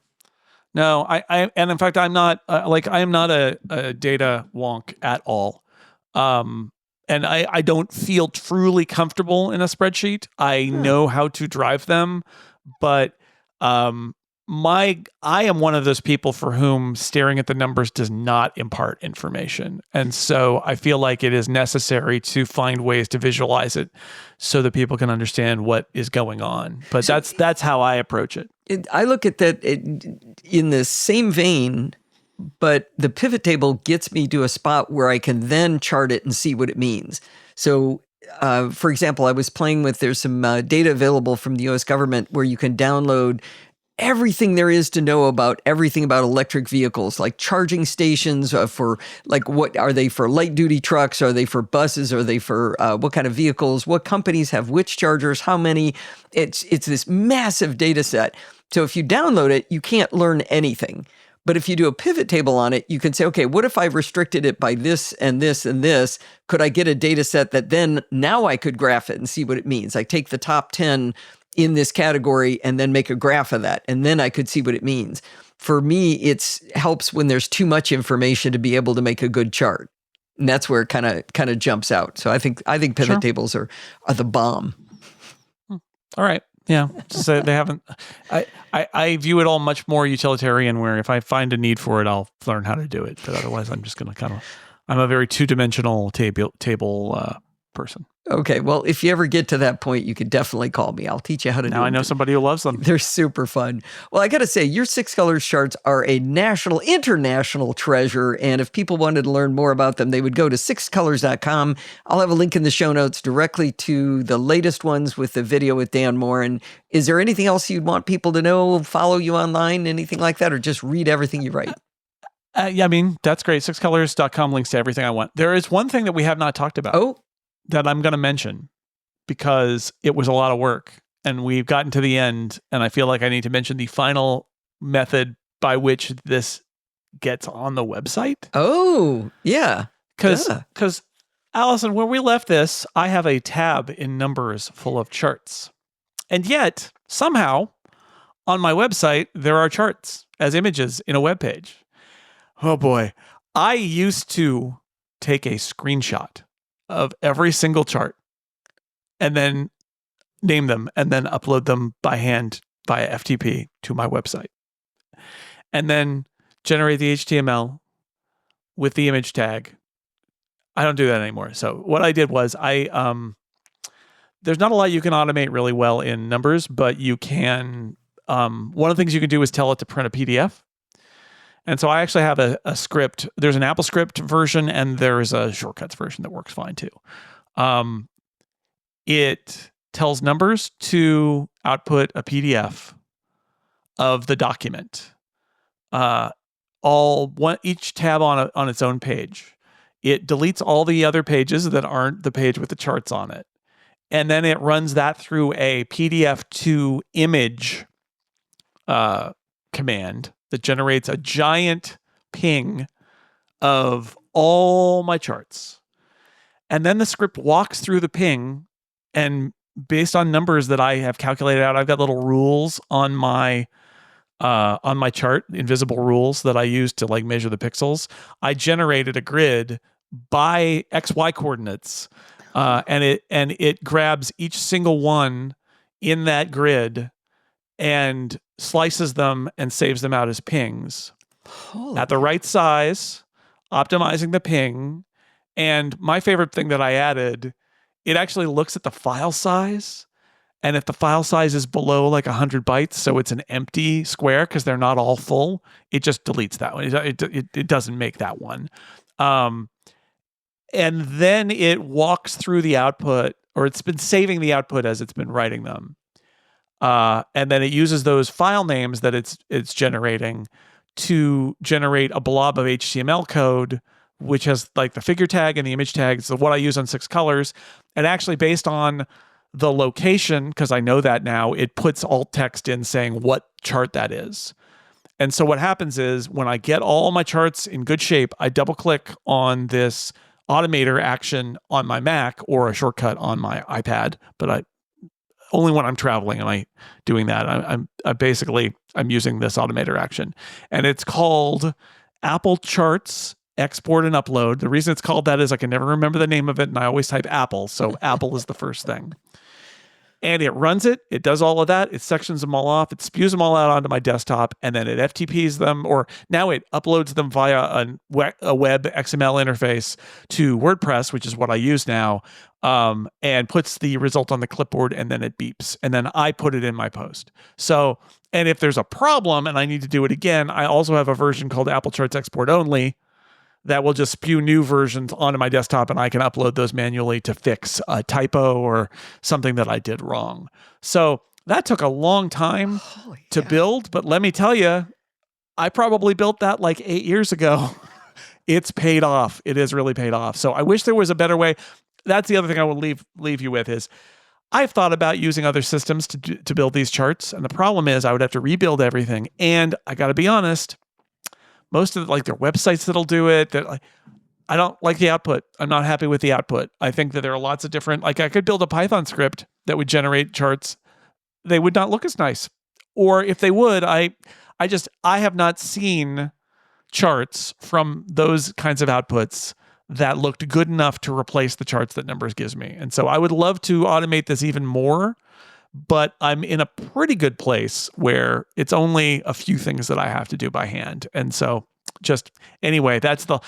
H: No, and in fact, I'm not. I am not a data wonk at all. And I don't feel truly comfortable in a spreadsheet. I know how to drive them, but I am one of those people for whom staring at the numbers does not impart information. And so I feel like it is necessary to find ways to visualize it so that people can understand what is going on. But that's how I approach it.
A: I look at that in the same vein, but the pivot table gets me to a spot where I can then chart it and see what it means. So for example, I was playing with, there's some data available from the US government where you can download everything there is to know about everything about electric vehicles, like charging stations for like, what are they for light duty trucks? Are they for buses? Are they for what kind of vehicles? What companies have which chargers? How many? It's this massive data set. So if you download it, you can't learn anything. But if you do a pivot table on it, you can say, okay, what if I restricted it by this and this and this? Could I get a data set that then now I could graph it and see what it means? I take the top 10 in this category and then make a graph of that. And then I could see what it means. For me, it helps when there's too much information to be able to make a good chart. And that's where it kind of jumps out. So I think pivot tables are the bomb.
H: All right. Yeah. So they haven't, I view it all much more utilitarian, where if I find a need for it, I'll learn how to do it. But otherwise, I'm just going to I'm a very two-dimensional table person.
A: Okay. Well, if you ever get to that point, you could definitely call me. I'll teach you how to do it.
H: Now I know somebody who loves them.
A: They're super fun. Well, I got to say, your 6 colors charts are a international treasure. And if people wanted to learn more about them, they would go to 6colors.com. I'll have a link in the show notes directly to the latest ones with the video with Dan Moore. And is there anything else you'd want people to know, follow you online, anything like that, or just read everything you write?
H: Yeah, I mean, that's great. 6colors.com links to everything I want. There is one thing that we have not talked about.
A: Oh.
H: That I'm going to mention because it was a lot of work and we've gotten to the end, and I feel like I need to mention the final method by which this gets on the website.
A: Oh, yeah.
H: Because Allison, when we left this, I have a tab in Numbers full of charts. And yet, somehow, on my website, there are charts as images in a web page. Oh boy. I used to take a screenshot of every single chart and then name them and then upload them by hand via FTP to my website. And then generate the HTML with the image tag. I don't do that anymore. So what I did was there's not a lot you can automate really well in Numbers, but you can, one of the things you can do is tell it to print a PDF. And so I actually have a script. There's an AppleScript version and there's a Shortcuts version that works fine too. It tells Numbers to output a PDF of the document. Each tab on its own page. It deletes all the other pages that aren't the page with the charts on it. And then it runs that through a PDF to image command that generates a giant ping of all my charts. And then the script walks through the ping, and based on numbers that I have calculated out, I've got little rules on my chart, invisible rules that I use to like measure the pixels. I generated a grid by XY coordinates, and it grabs each single one in that grid and slices them and saves them out as pings at the right size, optimizing the ping. And my favorite thing that I added, it actually looks at the file size. And if the file size is below like 100 bytes, so it's an empty square because they're not all full, it just deletes that one. It doesn't make that one. And then it walks through the output, or it's been saving the output as it's been writing them. And then it uses those file names that it's generating to generate a blob of HTML code, which has like the figure tag and the image tag. So what I use on 6 colors, and actually based on the location, because I know that now, it puts alt text in saying what chart that is. And so what happens is when I get all my charts in good shape, I double click on this automator action on my Mac or a shortcut on my iPad, but only when I'm traveling am I doing that. I'm using this automator action, and it's called Apple Charts Export and Upload. The reason it's called that is I can never remember the name of it, and I always type Apple, so Apple is the first thing. And it runs it. It does all of that. It sections them all off. It spews them all out onto my desktop, and then it FTPs them, or now it uploads them via a web XML interface to WordPress, which is what I use now, and puts the result on the clipboard, and then it beeps. And then I put it in my post. So, and if there's a problem and I need to do it again, I also have a version called Apple Charts Export Only that will just spew new versions onto my desktop, and I can upload those manually to fix a typo or something that I did wrong. So That took a long time to build, but let me tell you, I probably built that like 8 years ago. It's paid off. It has really paid off. So I wish there was a better way. That's the other thing I will leave you with is I've thought about using other systems to build these charts. And the problem is I would have to rebuild everything. And I got to be honest, most of like their websites that'll do it, I don't like the output. I'm not happy with the output. I think that there are lots of different, like I could build a Python script that would generate charts. They would not look as nice. Or if they would, I have not seen charts from those kinds of outputs that looked good enough to replace the charts that Numbers gives me. And so I would love to automate this even more, but I'm in a pretty good place where it's only a few things that I have to do by hand. And so just anyway, that's the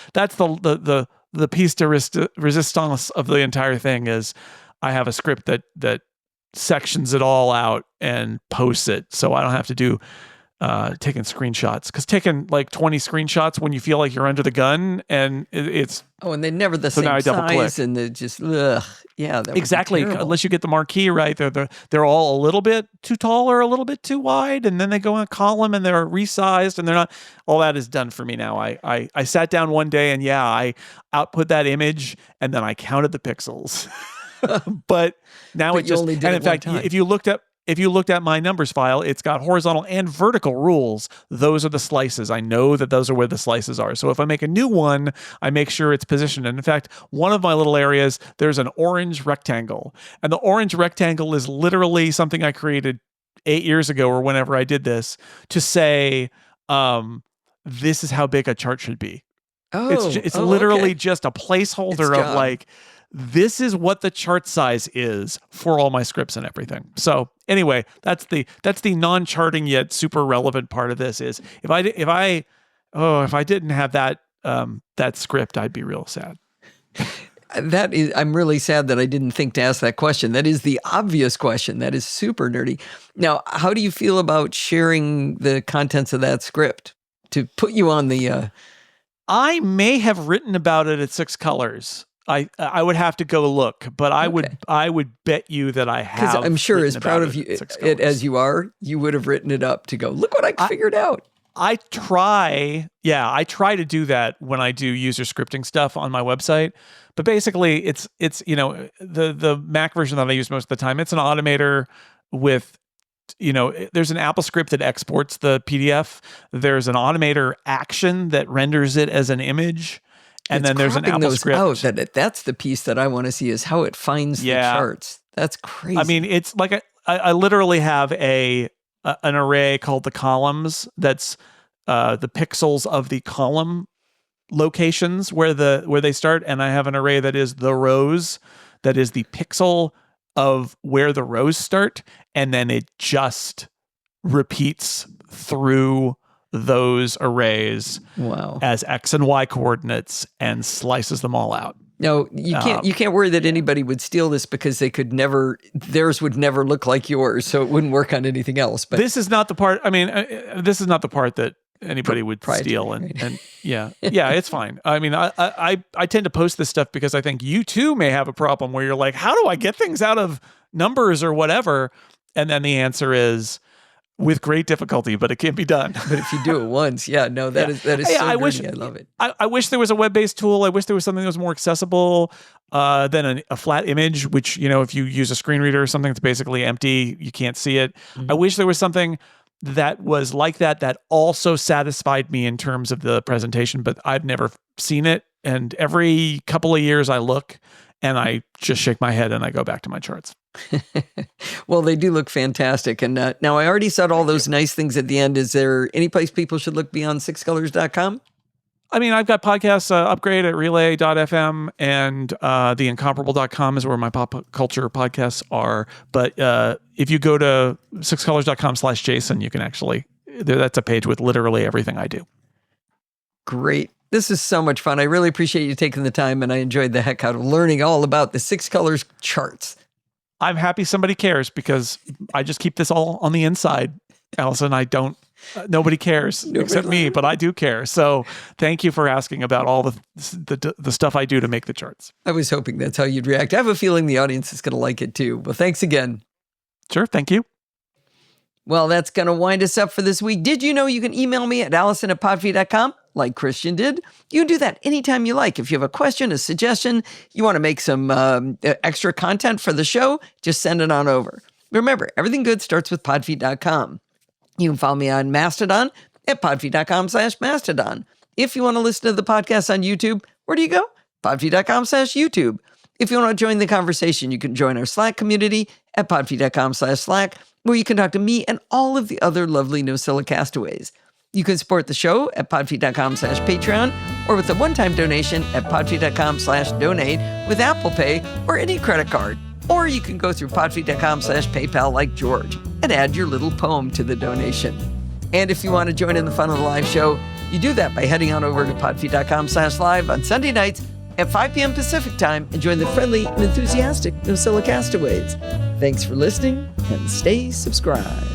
H: piece de resistance of the entire thing is I have a script that sections it all out and posts it. So I don't have to do taking screenshots, because taking like 20 screenshots when you feel like you're under the gun and it's
A: and they're never the
H: so
A: same
H: click.
A: size, and they're just that
H: exactly. Unless you get the marquee right, they're all a little bit too tall or a little bit too wide, and then they go in a column and they're resized, and they're not. All that is done for me now. I sat down one day and I output that image and then I counted the pixels, but now it just. And in fact, if you looked at my numbers file, it's got horizontal and vertical rules. Those are the slices. I know that those are where the slices are. So if I make a new one, I make sure it's positioned. And in fact, one of my little areas, there's an orange rectangle. And the orange rectangle is literally something I created 8 years ago or whenever I did this to say, this is how big a chart should be. It's literally just a placeholder of like, this is what the chart size is for all my scripts and everything. So anyway, that's the non-charting yet super relevant part of this is if I didn't have that script, I'd be real sad.
A: I'm really sad that I didn't think to ask that question. That is the obvious question. That is super nerdy. Now, how do you feel about sharing the contents of that script to put you on the?
H: I may have written about it at 6 Colors. I would have to go look, but I would bet you that I have.
A: Because I'm sure, as proud of it as you are, you would have written it up to go, look what I figured out.
H: I try to do that when I do user scripting stuff on my website. But basically, it's the Mac version that I use most of the time. It's an automator with. There's an Apple script that exports the PDF. There's an automator action that renders it as an image. And then there's an Apple script.
A: That's the piece that I want to see is how it finds the charts. That's crazy.
H: I mean, it's like I literally have an array called the columns. That's the pixels of the column locations where they start, and I have an array that is the rows. That is the pixel of where the rows start, and then it just repeats through those arrays as X and Y coordinates and slices them all out.
A: No, you can't worry that anybody would steal this because theirs would never look like yours, so it wouldn't work on anything else. But
H: this is not the part. I mean, this is not the part that anybody would steal, and it's fine. I mean, I tend to post this stuff because I think you too may have a problem where you're like, how do I get things out of Numbers or whatever? And then the answer is, with great difficulty, but it can be done.
A: But if you do it once, that is so nerdy. I love it.
H: I wish there was a web-based tool. I wish there was something that was more accessible than a flat image, which, if you use a screen reader or something that's basically empty, you can't see it. Mm-hmm. I wish there was something that was like that also satisfied me in terms of the presentation, but I've never seen it. And every couple of years I look and I just shake my head and I go back to my charts.
A: Well, they do look fantastic. And now I already said all those nice things at the end. Is there any place people should look beyond 6colors.com?
H: I mean, I've got podcasts, Upgrade at relay.fm, and theincomparable.com is where my pop culture podcasts are. But if you go to 6colors.com/Jason, you can actually, that's a page with literally everything I do.
A: Great. This is so much fun. I really appreciate you taking the time, and I enjoyed the heck out of learning all about the 6 Colors charts.
H: I'm happy somebody cares because I just keep this all on the inside, Allison. I don't, nobody cares except me, but I do care. So thank you for asking about all the stuff I do to make the charts.
A: I was hoping that's how you'd react. I have a feeling the audience is going to like it too. Well, thanks again.
H: Sure. Thank you.
A: Well, that's going to wind us up for this week. Did you know you can email me at allison@podfeed.com like Christian did? You can do that anytime you like. If you have a question, a suggestion, you want to make some extra content for the show, just send it on over. Remember, everything good starts with podfeed.com. You can follow me on Mastodon at podfeed.com/Mastodon. If you want to listen to the podcast on YouTube, where do you go? podfeed.com/YouTube. If you want to join the conversation, you can join our Slack community at podfeed.com/Slack, where you can talk to me and all of the other lovely NoSilla castaways. You can support the show at podfeed.com/Patreon or with a one-time donation at podfeed.com/donate with Apple Pay or any credit card. Or you can go through podfeed.com/PayPal like George and add your little poem to the donation. And if you want to join in the fun of the live show, you do that by heading on over to podfeed.com/live on Sunday nights at 5 p.m. Pacific time and join the friendly and enthusiastic NoSilla castaways. Thanks for listening and stay subscribed.